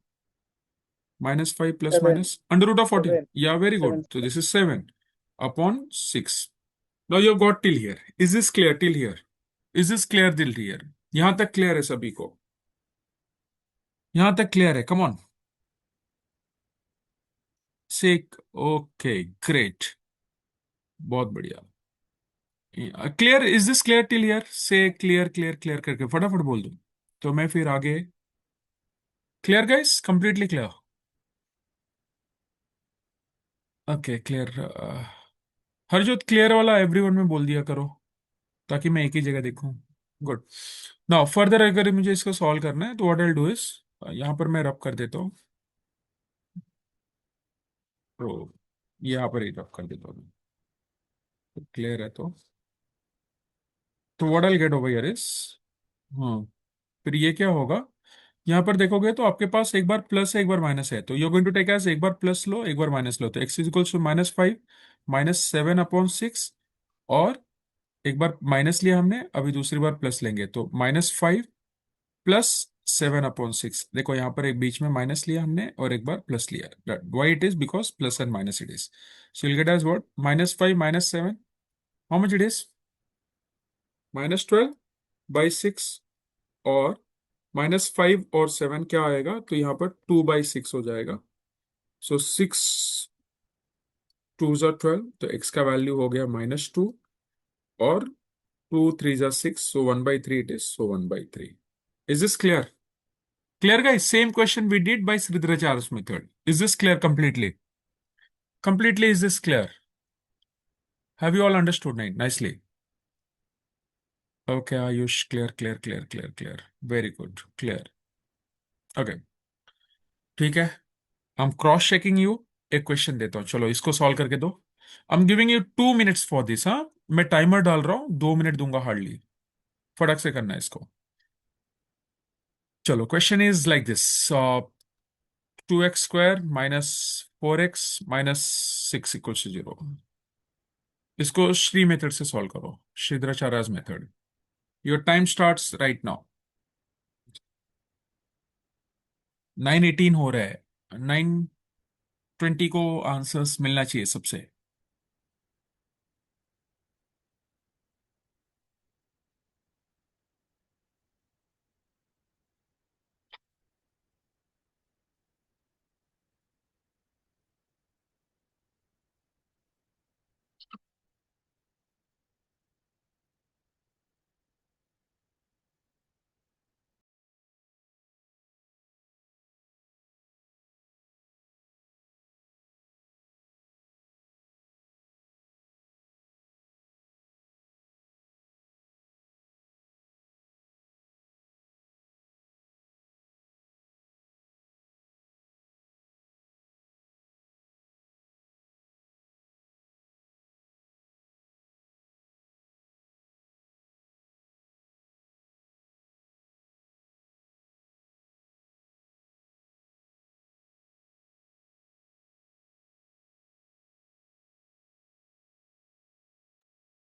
-5 plus 7, minus under root of 14, 7, या very good, 7 so square। this is 7 upon 6। Now you got till here. Is this clear till here? Is this clear till here? यहां तक क्लियर है सभी को? यहां तक क्लियर है? कम ऑन से, ओके ग्रेट, बहुत बढ़िया। Clear, is this clear till here? से क्लियर क्लियर क्लियर करके फटाफट बोल दो तो मैं फिर आगे। Clear guys, completely clear? Okay clear. Harjot clear वाला एवरीवन में बोल दिया करो ताकि मैं एक ही जगह देखूं। गुड। नाउ फर्दर अगर मुझे इसको सॉल्व करना है तो व्हाट आई डू इज, यहां पर मैं रब कर देता हूं, तो यहाँ पर ही रब कर देता हूं। क्लियर है तो what I get over here is, हाँ, फिर ये क्या होगा, यहाँ पर देखोगे तो आपके पास एक बार प्लस है एक बार माइनस है, तो you going to take as एक बार प्लस लो एक बार माइनस लो, तो x is equals to -5 -7 upon 6, और एक बार माइनस लिया हमने, अभी दूसरी बार प्लस लेंगे तो -5 प्लस 7/6। देखो यहाँ पर एक बीच में माइनस लिया हमने और एक बार प्लस लिया, why it is because plus and minus it is, so will get as what, -5 -7, how much it is, -12/6, और -5 और 7 क्या आएगा, तो यहाँ पर 2/6 हो जाएगा। सो 6 2s are 12, तो x का वैल्यू हो गया -2, और 2 3s are 6, so 1/3 it is, so 1/3। Is this clear? Clear guys? Same question we did by Sridharacharya's method. Is this clear completely? Completely, is this clear? Have you all understood nicely? Okay, Ayush, clear, clear, clear, clear, clear. Very good, clear. Okay, ठीक है। I'm क्रॉस चेकिंग यू, एक क्वेश्चन देता हूँ, चलो इसको सॉल्व करके दो। I am giving you 2 minutes for this, हाँ, मैं टाइमर डाल रहा हूँ, 2 मिनट दूंगा हार्डली, फटक से करना है इसको। चलो question is like this, 2x² -4x -6 equals to 0। इसको श्री मेथड से सॉल्व करो, श्रीधराचार्य's method. Your time starts right now. 9:18 हो रहा है, 9:20 को आंसर्स मिलना चाहिए सबसे।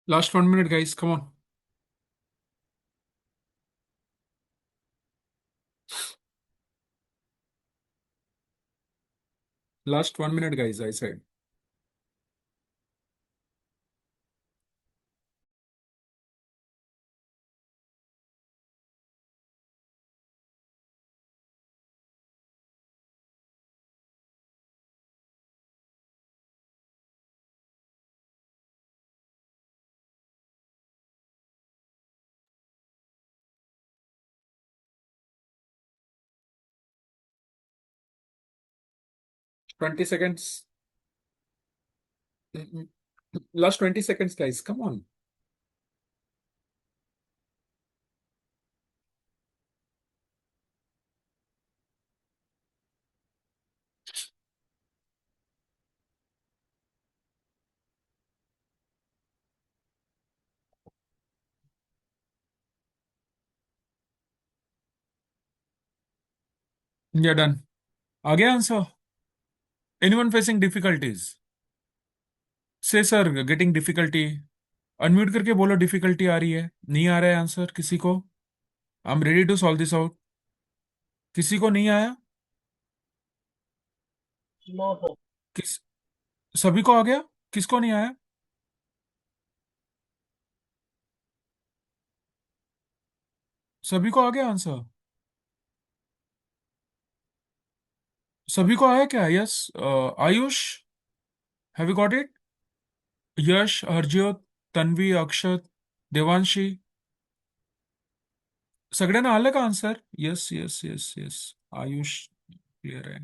Last 1 minute, guys. Come on. Last 1 minute, guys. I said. Twenty seconds. Last 20 seconds, guys. Come on. Yeah, done. आ गया answer? Anyone facing difficulties? Say, sir, getting difficulty. Unmute करके बोलो डिफिकल्टी आ रही है, नहीं आ रहा है आंसर किसी को? I am ready to solve this out. किसी को नहीं आया? किस सभी को आ गया? किसको नहीं आया? सभी को आ गया आंसर? सभी को आया क्या? Yes. Ayush, have you got it? Yash, Harjyot, Tanvi, Akshat, Devanshi, सगळ्यांना आलं का answer? Yes yes yes yes. Ayush clear है।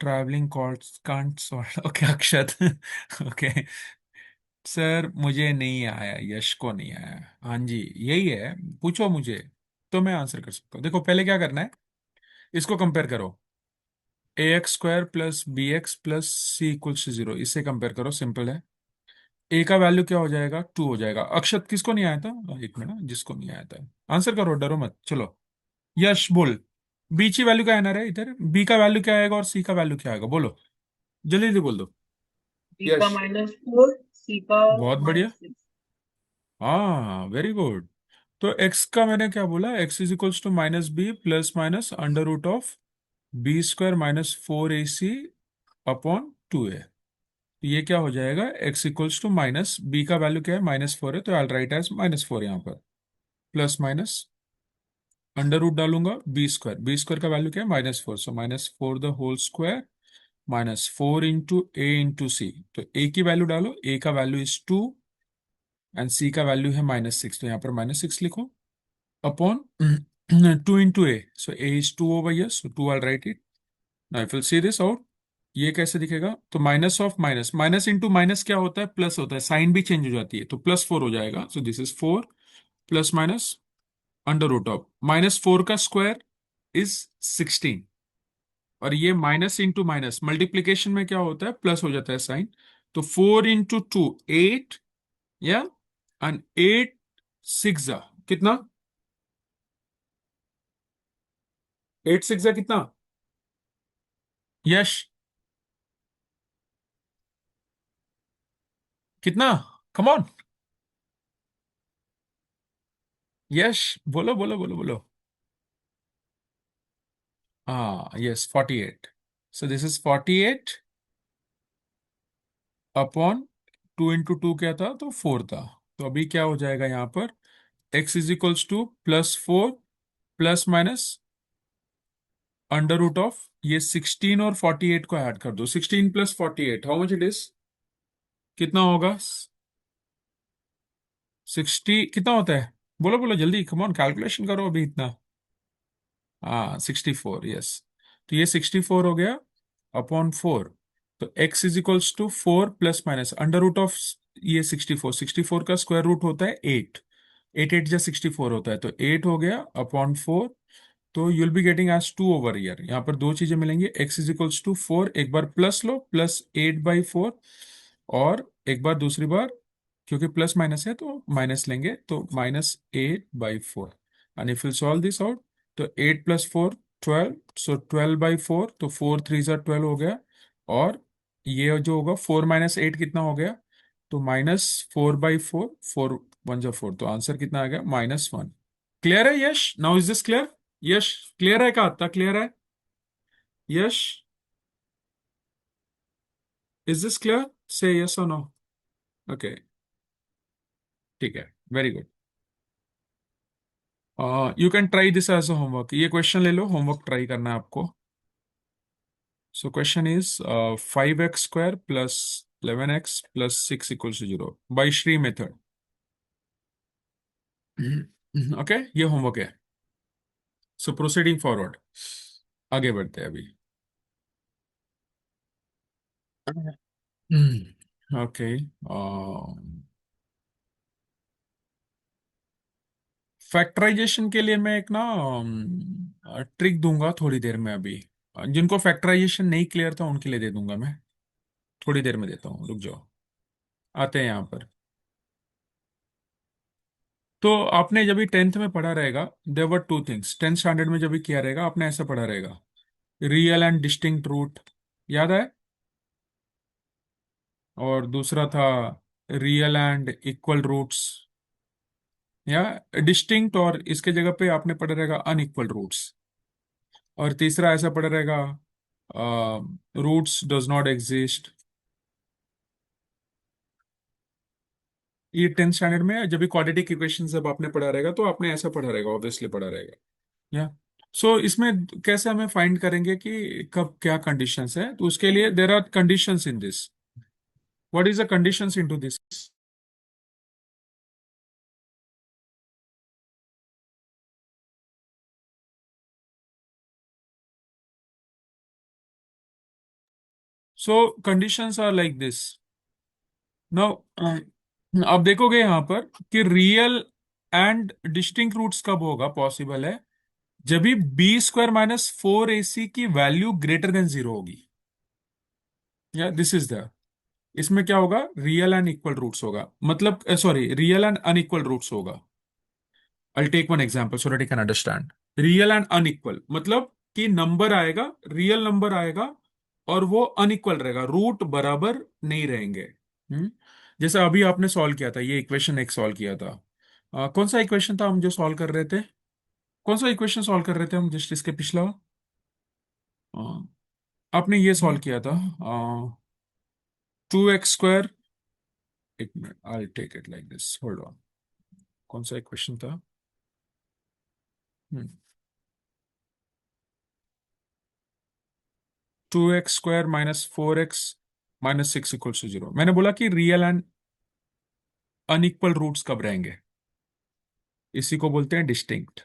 Travelling calls can't solve. Okay Akshat. Okay sir, मुझे नहीं आया, यश को नहीं आया। हाँ जी, यही है। पूछो मुझे तो मैं आंसर कर सकता हूँ। देखो पहले क्या करना है, इसको कंपेयर करो। A x square plus b x plus c equals to 0, इससे कंपेयर करो, सिंपल है। ए का वैल्यू क्या हो जाएगा? 2 हो जाएगा। अक्षत, किसको नहीं आया था? एक मिनट, जिसको नहीं आया था आंसर करो, डरो मत। चलो यश बोल, बी की वैल्यू क्या आना है इधर? बी का वैल्यू क्या आएगा और सी का वैल्यू क्या आएगा? बोलो जल्दी जल्दी बोल दो। बी का यश, -4, सी का बहुत बढ़िया। -6। हाँ वेरी गुड। तो x का मैंने क्या बोला? x is equals to minus b plus minus under root of b square minus 4ac upon 2a। ये क्या हो जाएगा? x equals to minus b का वैल्यू क्या है? -4 है, तो आई राइट एज -4 यहाँ पर, प्लस माइनस अंडर रूट डालूंगा बी स्क्वायर का वैल्यू क्या है? -4, so -4 the whole square -4 into a into c. तो ए की वैल्यू डालो, ए का वैल्यू इज 2 एंड सी का वैल्यू है -6, तो यहाँ पर -6 लिखो upon 2 into A, so A is 2 over here, so 2 I right it. Now if you see this out, ये कैसे दिखेगा? तो minus of minus, minus into minus क्या होता है? प्लस होता है, साइन भी चेंज हो जाती है, तो +4 हो जाएगा। So this is 4 plus minus under root of -4 का स्क्वायर इज 16, और ये माइनस इंटू माइनस मल्टीप्लीकेशन में क्या होता है? प्लस हो जाता है साइन। तो 4 इंटू 2 8, या एंड 8 6 कितना? 8 6 कितना? यश कितना? कम ऑन यश, बोलो बोलो बोलो बोलो। हाँ yes, 48। So this is 48 upon 2 into 2 क्या था? तो 4 था। तो अभी क्या हो जाएगा यहाँ पर? x is equals to +4 plus minus under root of ये 16 और 48 को ऐड कर दो। 16 plus 48, how much it is? कितना होगा? 60 कितना होता है? बोलो बोलो जल्दी, कम ऑन, कैलकुलेशन करो अभी इतना। हाँ 64, यस। तो ये 64 हो गया अपॉन 4। तो x is equals to 4 plus minus under root of ये 64 का स्क्वायर रूट होता है 8, 8 जा 64 होता है, तो 8 हो गया अपॉन 4। तो you'll be getting as 2 over year. यहाँ पर दो चीजें मिलेंगी, x इज इक्वल्स टू 4, एक बार प्लस लो, +8/4, और एक बार दूसरी बार, क्योंकि प्लस माइनस है तो माइनस लेंगे, तो -8/4। And if you solve this out, तो 8 + 4 12, सो 12/4, तो 4 3 ज़ा 12 हो गया। और ये जो होगा 4 - 8 कितना हो गया? तो -4/4, 4 1 4, तो आंसर कितना आ गया -1। क्लियर है Yash? Now is this clear? Yash clear है? क्या आता क्लियर है? Yash is this clear? Say yes और नो? ओके, ठीक है, very good. You can try this as a homework. ये क्वेश्चन ले लो, होमवर्क ट्राई करना है आपको। So question is 5x² plus 11x plus 6 equals to 0 by Shri method. Okay, ये होमवर्क है। सो प्रोसीडिंग फॉरवर्ड, आगे बढ़ते हैं अभी। ओके, फैक्टराइजेशन के लिए मैं एक ना ट्रिक दूंगा थोड़ी देर में अभी। जिनको फैक्टराइजेशन नहीं क्लियर था उनके लिए दे दूंगा मैं, थोड़ी देर में देता हूँ, रुक जाओ। आते हैं यहाँ पर। तो आपने जब भी 10th में पढ़ा रहेगा, there were two things. 10th standard में जब भी किया रहेगा आपने ऐसा पढ़ा रहेगा, रियल एंड डिस्टिंक्ट रूट, याद है? और दूसरा था रियल एंड इक्वल रूट्स, या डिस्टिंक्ट और इसके जगह पे आपने पढ़ा रहेगा अनइक्वल रूट्स। और तीसरा ऐसा पढ़ा रहेगा रूट्स डज नॉट एग्जिस्ट। ये 10th स्टैंडर्ड में जब भी क्वाड्रेटिक इक्वेशन जब आपने पढ़ा रहेगा तो आपने ऐसा पढ़ा रहेगा, ऑब्वियसली पढ़ा रहेगा। या सो इसमें कैसे हमें फाइंड करेंगे कि कब क्या कंडीशंस है? तो उसके लिए there are conditions in this. What is the conditions into this? So conditions are like this. Now आप देखोगे यहां पर कि रियल एंड डिस्टिंक्ट रूट्स कब होगा पॉसिबल है, जब भी b² - 4ac की वैल्यू ग्रेटर देन 0 होगी। या दिस इज द, इसमें क्या होगा? रियल एंड इक्वल रूट्स होगा, मतलब sorry, real and unequal roots होगा। I'll take one example so that you can understand. Real and unequal मतलब कि नंबर आएगा, रियल नंबर आएगा और वो अनइक्वल रहेगा, रूट बराबर नहीं रहेंगे। जैसे अभी आपने सॉल्व किया था, ये इक्वेशन एक सॉल्व किया था। कौन सा इक्वेशन था हम जो सॉल्व कर रहे थे? कौन सा इक्वेशन सॉल्व कर रहे थे हम जस्ट इसके पिछला? आपने ये सॉल्व किया था 2x²। एक minute, I take it like this, hold on. कौन सा इक्वेशन था? 2x² - 4x - 6 equals to 0। मैंने बोला कि रियल एंड अनइक्वल रूट्स कब रहेंगे, इसी को बोलते हैं डिस्टिंक्ट।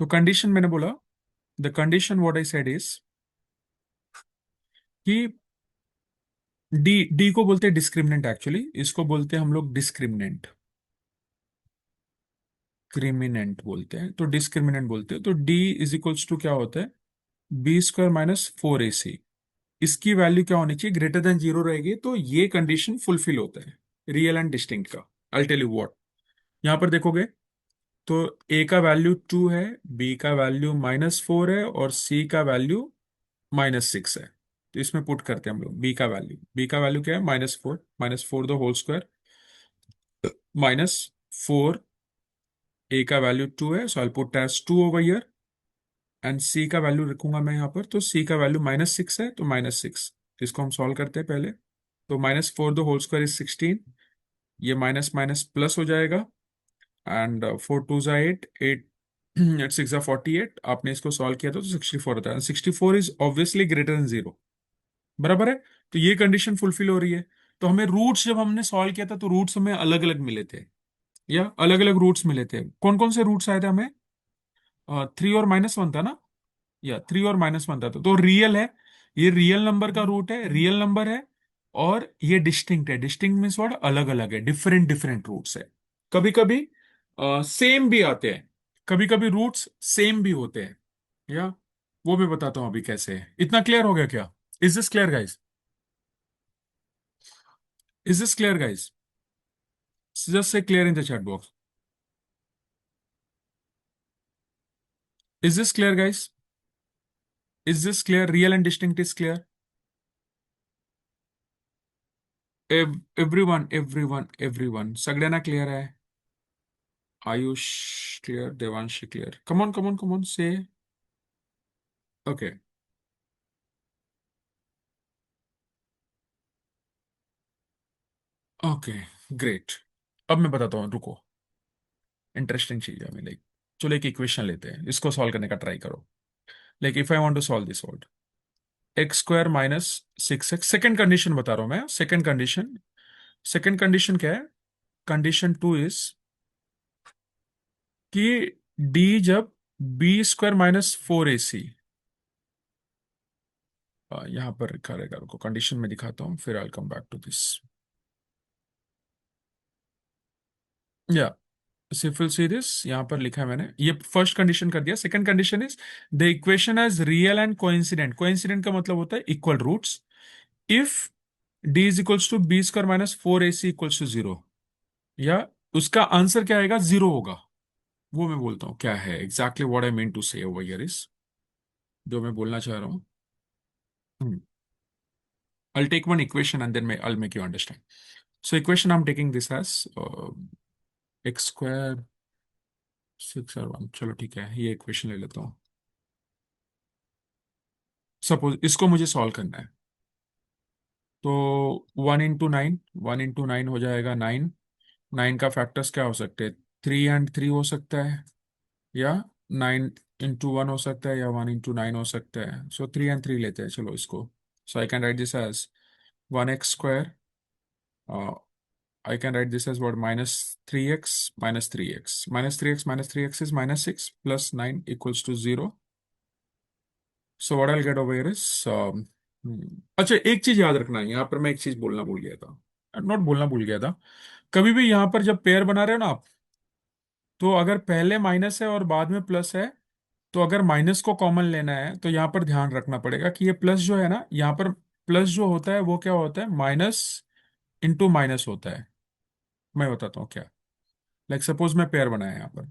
तो कंडीशन मैंने बोला, the condition what I said is कि डी डी को बोलते हैं डिस्क्रिमिनेंट, एक्चुअली इसको बोलते हैं हम लोग डिस्क्रिमिनेंट, क्रिमिनेंट बोलते हैं, तो डिस्क्रिमिनेंट बोलते हैं। तो डी इज इक्वल्स टू क्या होता है? b² - 4ac। इसकी वैल्यू क्या होनी चाहिए? ग्रेटर देन 0 रहेगी, तो ये कंडीशन फुलफिल होता है रियल एंड डिस्टिंक्ट का। I tell you what. यहां पर देखोगे तो ए का वैल्यू 2 है, बी का वैल्यू -4 है और सी का वैल्यू -6 है। तो इसमें पुट करते हैं हम लोग बी का वैल्यू क्या है? -4, -4 द होल स्क्वायर, -4, ए का वैल्यू 2 है, so I put as 2 over here. And c का वैल्यू रखूंगा मैं यहाँ पर, तो सी का वैल्यू -6 है, तो -6। इसको हम सॉल्व करते हैं पहले। तो -4 द होल स्क्वायर इज 16, ये माइनस माइनस प्लस हो जाएगा। And 4 2 8, 8 eight 6 48। आपने इसको सॉल्व किया था तो 64 होता है, 64 इज ऑब्वियसली ग्रेटर देन 0, बराबर है। तो ये कंडीशन फुलफिल हो रही है। तो हमें रूट्स जब हमने सॉल्व किया था तो रूट्स हमें अलग अलग मिले थे, या अलग अलग रूट्स मिले थे। कौन कौन से रूट्स आए थे हमें? 3 और -1 था ना, या 3 और -1 था। तो रियल है, ये रियल नंबर का रूट है, रियल नंबर है। और ये डिस्टिंक्ट है, डिस्टिंक्ट मीन्स व्हाट? अलग अलग है, डिफरेंट डिफरेंट रूट्स है। कभी कभी सेम भी आते हैं, कभी कभी रूट्स सेम भी होते हैं, या वो भी बताता हूं अभी कैसे है। इतना क्लियर हो गया क्या? Is this clear guys? Is this clear guys? Just say clear in the chat box. Is this clear guys? Is this clear? Real and distinct is clear? Everyone सगळ्यांना क्लियर आहे? Ayush clear, Devanshi clear, come on से ओके। Okay great. अब मैं बताता हूँ, रुको, इंटरेस्टिंग चीज है। मैं लाइक, चलो एक इक्वेशन लेते हैं, इसको सॉल्व करने का ट्राई करो। Like if I want to solve this, what x square minus 6x, second condition बता रहा हूं मैं, सेकेंड कंडीशन क्या है? कंडीशन 2 इज कि डी जब बी स्क्वायर माइनस 4ac, यहां पर लिखा रहेगा, रुको कंडीशन में दिखाता हूं, फिर आई कम बैक टू दिस। या सिंपल सी दिस, यहां पर लिखा है मैंने, ये फर्स्ट कंडीशन कर दिया। Second condition is the equation as real and coincident. Coincident का मतलब होता है equal roots. If d is equals to b square minus 4ac equals to 0, या उसका आंसर क्या आएगा? 0 होगा। वो मैं बोलता हूँ क्या है exactly what I mean to say over here is, जो मैं बोलना चाह रहा हूँ। I'll take one equation and then I'll make you understand. So equation I'm taking this as x square 6 और 1, चलो ठीक है, ये इक्वेशन ले लेता हूँ। सपोज इसको मुझे सॉल्व करना है, तो 1 into 9, 1 into 9 हो जाएगा 9। 9 का फैक्टर्स क्या हो सकते हैं? 3 and 3 हो सकता है, या 9 into 1 हो सकता है, या 1 into 9 हो सकता है। सो 3 and 3 लेते हैं, चलो इसको। So I can write this as 1x square, I can write this as what? Minus 3x minus 3x. Minus 3x minus 3x is minus 6 plus 9 equals to 0. So what I'll get over here is अच्छा, एक चीज याद रखना है, यहाँ पर मैं एक चीज बोलना भूल गया था, नॉट बोलना भूल गया था। कभी भी यहाँ पर जब पेयर बना रहे हो ना आप, तो अगर पहले माइनस है और बाद में प्लस है, तो अगर माइनस को कॉमन लेना है तो यहाँ पर ध्यान रखना पड़ेगा कि ये प्लस जो है ना, यहाँ पर प्लस जो होता है वो क्या होता है? माइनस इंटू माइनस होता है। मैं बताता हूँ क्या। लाइक सपोज मैं पेयर बनाया यहाँ पर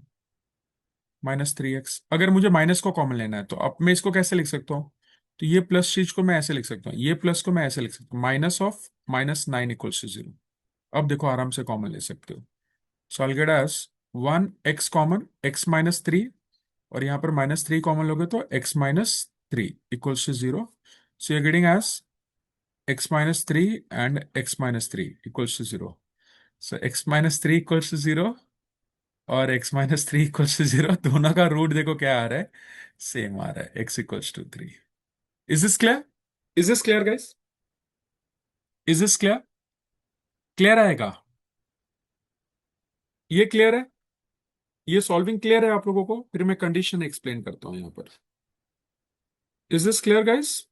-3x, अगर मुझे माइनस को कॉमन लेना है तो अब मैं इसको कैसे लिख सकता हूँ? तो ये प्लस चीज को मैं ऐसे लिख सकता हूँ, ये प्लस को मैं ऐसे लिख सकता हूँ, माइनस ऑफ -9 इक्वल्स टू 0। अब देखो आराम से कॉमन ले सकते हो। So I get as 1x common, x-3, और यहाँ पर -3 कॉमन लोगे तो x-3 equals to 0। So you getting as x-3 and x-3 equals to 0। So x-3 equals to 0 और x-3 इक्वल्स टू 0, दोनों का रूट देखो क्या आ रहा है? सेम आ रहा है, x equals to 3। Is this clear? Is this clear guys? Is this clear? Clear आएगा? ये क्लियर है? ये सॉल्विंग क्लियर है आप लोगों को? फिर मैं कंडीशन एक्सप्लेन करता हूं यहां पर। Is this clear guys?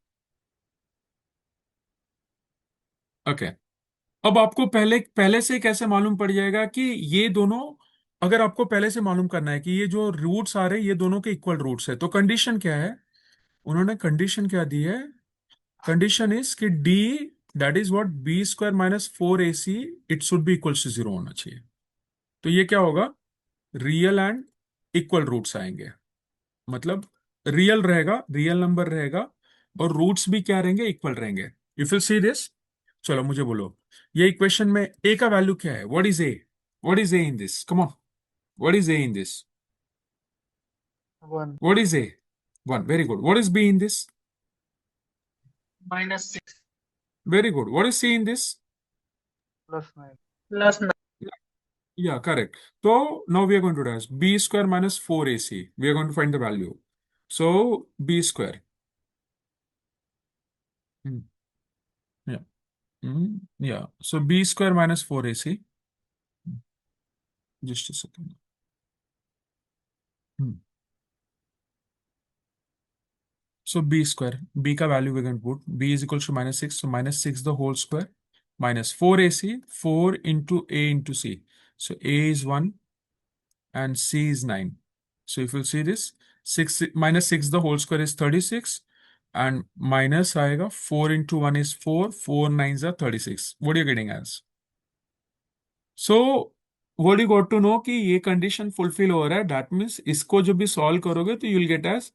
Okay. अब आपको पहले पहले से कैसे मालूम पड़ जाएगा कि ये दोनों, अगर आपको पहले से मालूम करना है कि ये जो रूट्स आ रहे हैं ये दोनों के इक्वल रूट्स है, तो कंडीशन क्या है? उन्होंने कंडीशन क्या दी है? कंडीशन इज कि d, that is what, b square minus 4ac, it should be equals to 0 होना चाहिए। तो ये क्या होगा? रियल एंड इक्वल रूट्स आएंगे, मतलब रियल रहेगा, रियल नंबर रहेगा, और रूट्स भी क्या रहेंगे? इक्वल रहेंगे। इफ यू सी दिस, चलो मुझे बोलो, ये इक्वेशन में ए का वैल्यू क्या है? What is a? What is A in this? Come on, what is A in this? 1. What is a? 1, very good. What is B in this? -6 very good. What is C in this? +9. +9. Yeah, correct. So now we are going to do is b square minus 4ac. We are going to find the value. So b square. Hmm. Yeah. Yeah. So b square minus 4ac. Just a second. Hmm. So b square. B का value we're going to put. B is equal to -6. So -6 the whole square minus 4ac. 4 into a into c. So a is 1 and c is 9. So if you see this, 6 -6 the whole square is 36, and minus आएगा 4 into 1 is 4, 4 9s are 36. What are you getting as? So what you got to know कि ये कंडीशन फुलफिल हो रहा है, दैट मीन्स इसको जब भी सॉल्व करोगे तो you will get as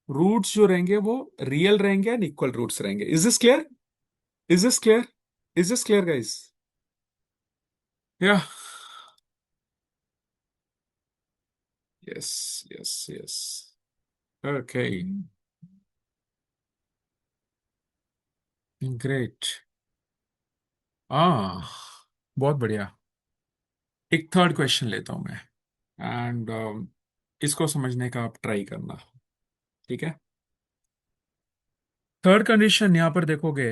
roots जो रहेंगे वो रियल रहेंगे एंड इक्वल रूट्स रहेंगे। Is this clear? Is this clear? Is this clear guys? Yeah yes yes yes okay great आ बहुत बढ़िया एक थर्ड क्वेश्चन लेता हूं मैं एंड इसको समझने का आप ट्राई करना ठीक है थर्ड कंडीशन यहां पर देखोगे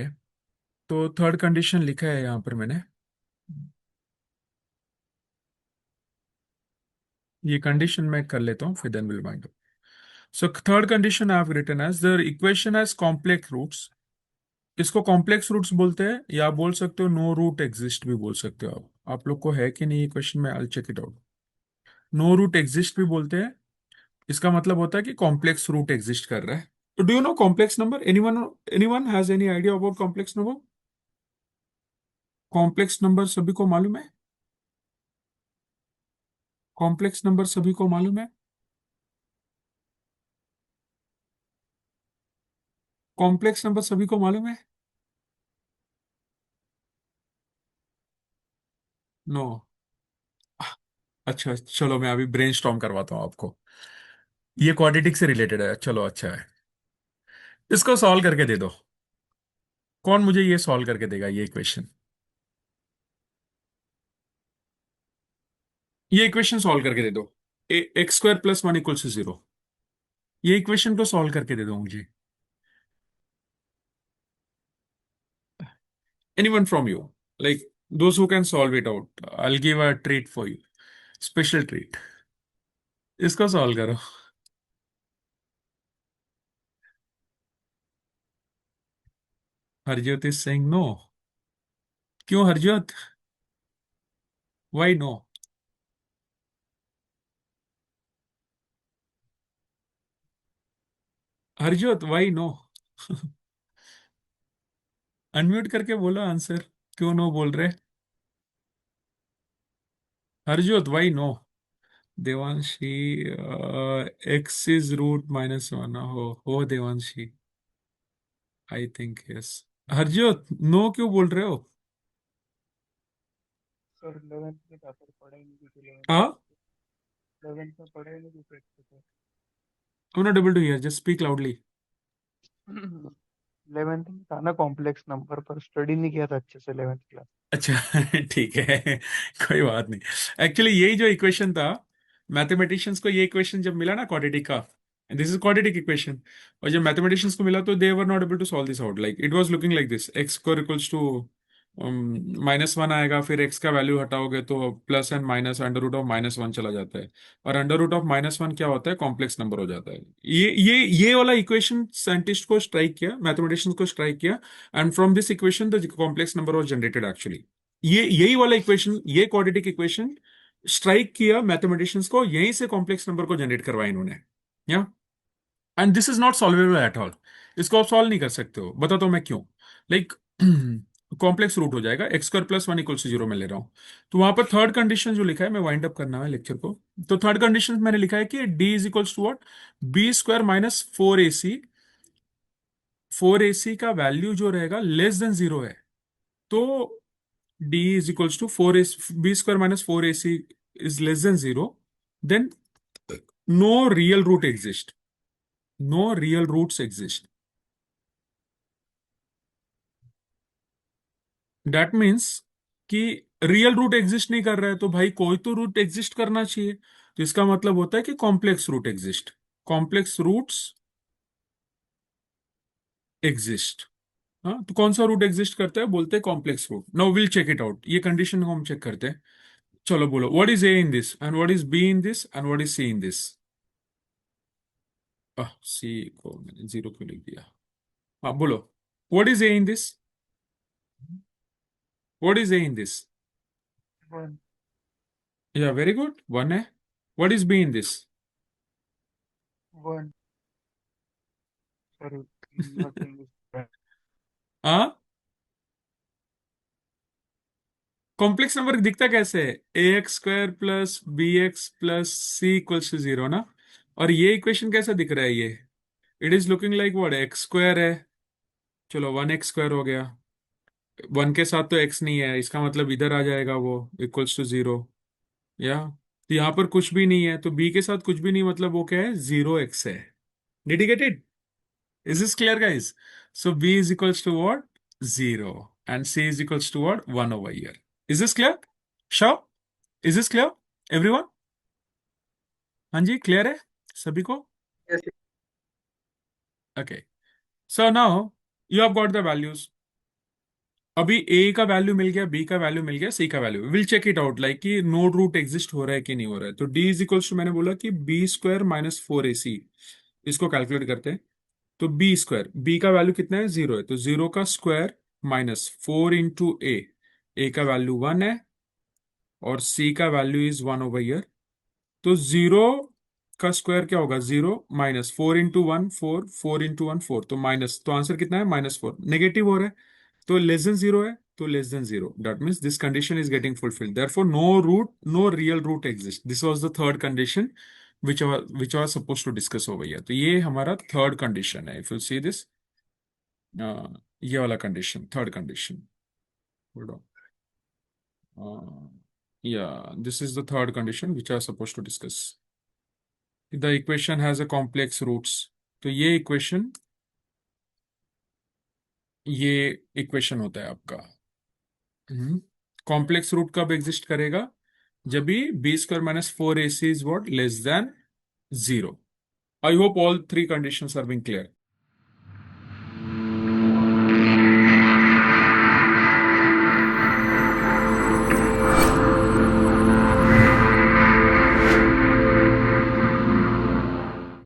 तो थर्ड कंडीशन लिखा है यहां पर मैंने ये कंडीशन मैं कर लेता हूं फिर then will mind so third condition I have written as the equation has complex roots इसको कॉम्प्लेक्स रूट्स बोलते हैं या बोल सकते हो नो रूट एग्जिस्ट भी बोल सकते हो आप लोग को है कि नहीं ये क्वेश्चन में I check it out no root exist भी बोलते हैं इसका मतलब होता है कि कॉम्प्लेक्स रूट एग्जिस्ट कर रहा है do you know complex number anyone has any idea about complex number complex number सभी को मालूम है कॉम्प्लेक्स नंबर सभी को मालूम है कॉम्प्लेक्स नंबर सभी को मालूम है नो अच्छा चलो मैं अभी ब्रेनस्टॉर्म करवाता हूँ आपको ये क्वाड्रेटिक से रिलेटेड है चलो अच्छा है इसको सॉल्व करके दे दो कौन मुझे ये सॉल्व करके देगा ये इक्वेशन ये इक्वेशन सॉल्व करके दे दो x square plus one equal to zero ये इक्वेशन को सॉल्व करके दे दो मुझे anyone from you like those who can solve it out I will give a treat for you special treat इसको सॉल्व करो हरज्योत इज सेइंग नो क्यों Harjyot why no Harjyot why no unmute करके बोलो आंसर क्यों नो बोल रहे Harjyot why no Devanshi x is root minus one हो Devanshi I think yes Harjyot no क्यों बोल रहे हो सर 11th में था सर, पढ़ा ही नहीं कुछ 11th हाँ में। 11th में पढ़ा ही नहीं कुछ अच्छे से। I'm not able to hear. Just speak loudly. 11th में था ना कॉम्प्लेक्स नंबर, पर स्टडी नहीं किया था अच्छे से 11th क्लास। अच्छा ठीक है कोई बात नहीं एक्चुअली यही जो इक्वेशन था मैथमेटिशियंस को ये इक्वेशन जब मिला ना क्वाड्रेटिक का दिस इज क्वाड्रेटिक इक्वेशन और जब मैथमेटिशियंस को मिला तो they were not able to solve this out like it was looking like this x square equals to minus one आएगा फिर एक्स का वैल्यू हटाओगे तो plus and minus under root of minus one चला जाता है और under root of minus one क्या होता है कॉम्प्लेक्स नंबर हो जाता है ये वाला इक्वेशन साइंटिस्ट को स्ट्राइक किया मैथमेटिशियंस को स्ट्राइक किया and from this equation the complex number was generated actually ये यही वाला इक्वेशन ये क्वाड्रेटिक इक्वेशन स्ट्राइक किया मैथमेटिशियंस को यहीं से कॉम्प्लेक्स नंबर को जनरेट करवाया इन्होंने या and this is not solvable at all इसको आप सॉल्व नहीं कर सकते हो बताता हूं मैं क्यों लाइक कॉम्प्लेक्स रूट हो जाएगा x square plus one equal to zero में ले रहा हूं तो वहां पर थर्ड कंडीशन जो लिखा है मैं वाइंड अप करना है लेक्चर को तो थर्ड कंडीशन मैंने लिखा है कि D is equals to what b square minus four a c का वैल्यू जो रहेगा लेस देन जीरो है तो d is equals to 4 b square minus 4ac is less than 0 then no real root exist no real roots exist that means कि रियल रूट एग्जिस्ट नहीं कर रहा है तो भाई कोई तो रूट एग्जिस्ट करना चाहिए तो इसका मतलब होता है कि complex root exist complex roots exist हाँ तो कौन सा रूट एग्जिस्ट करता है बोलते हैं complex root now will check it out ये कंडीशन को हम चेक करते हैं चलो बोलो what is A in this and what is B in this and what is C in this C को मैंने जीरो क्यों लिख दिया हाँ बोलो what is A in this what is A in this 1 या वेरी गुड वन है what is B in this 1 sorry, not English. हाँ कॉम्प्लेक्स नंबर दिखता कैसे है a x square plus b x plus c equals to zero ना और ये इक्वेशन कैसा दिख रहा है ये it is looking like what x square है चलो वन एक्स स्क्वायर हो गया 1 के साथ तो x नहीं है, इसका मतलब इधर आ जाएगा वो इक्वल्स टू 0। या तो यहाँ पर कुछ भी नहीं है, तो b के साथ कुछ भी नहीं, मतलब वो क्या है, 0x है। Did you get it? Is this clear, guys? So b is equals to what? 0. And c is equals to what? 1 over here. Is this clear? Sure? Is this clear? Everyone? हाँ जी, क्लियर है सभी को? Yes. Okay. So now you have got the values. अभी a का वैल्यू मिल गया, b का वैल्यू मिल गया, c का value. Will check it out like कि नोड रूट एग्जिस्ट हो रहा है कि नहीं हो रहा है। तो d इज इक्वल्स टू, मैंने बोला कि b स्क्वायर माइनस 4ac, इसको कैलकुलेट करते हैं। तो b स्क्वायर, b का वैल्यू कितना है, 0 है, तो 0 का स्क्वायर माइनस 4 इंटू a का वैल्यू 1 है और c का वैल्यू इज 1 ओवर ईयर। तो 0 का स्क्वायर क्या होगा, 0 माइनस 4 इंटू 1 4, 4 इंटू 1 4, तो माइनस, तो आंसर कितना है, -4। नेगेटिव हो रहा है तो लेस देन 0 है, तो less than 0, that means this condition is getting fulfilled, therefore no root, no real root exist. This was the third condition which I was supposed to discuss over here। तो ये हमारा थर्ड कंडीशन है। इफ यू सी दिस, ये वाला condition, third condition, hold on, yeah, this is the third condition which I was supposed to discuss। The equation has a complex roots। तो ये इक्वेशन होता है आपका। कॉम्प्लेक्स रूट कब एग्जिस्ट करेगा, जब भी b square minus 4ac is what, less than 0। I hope all three conditions are being clear.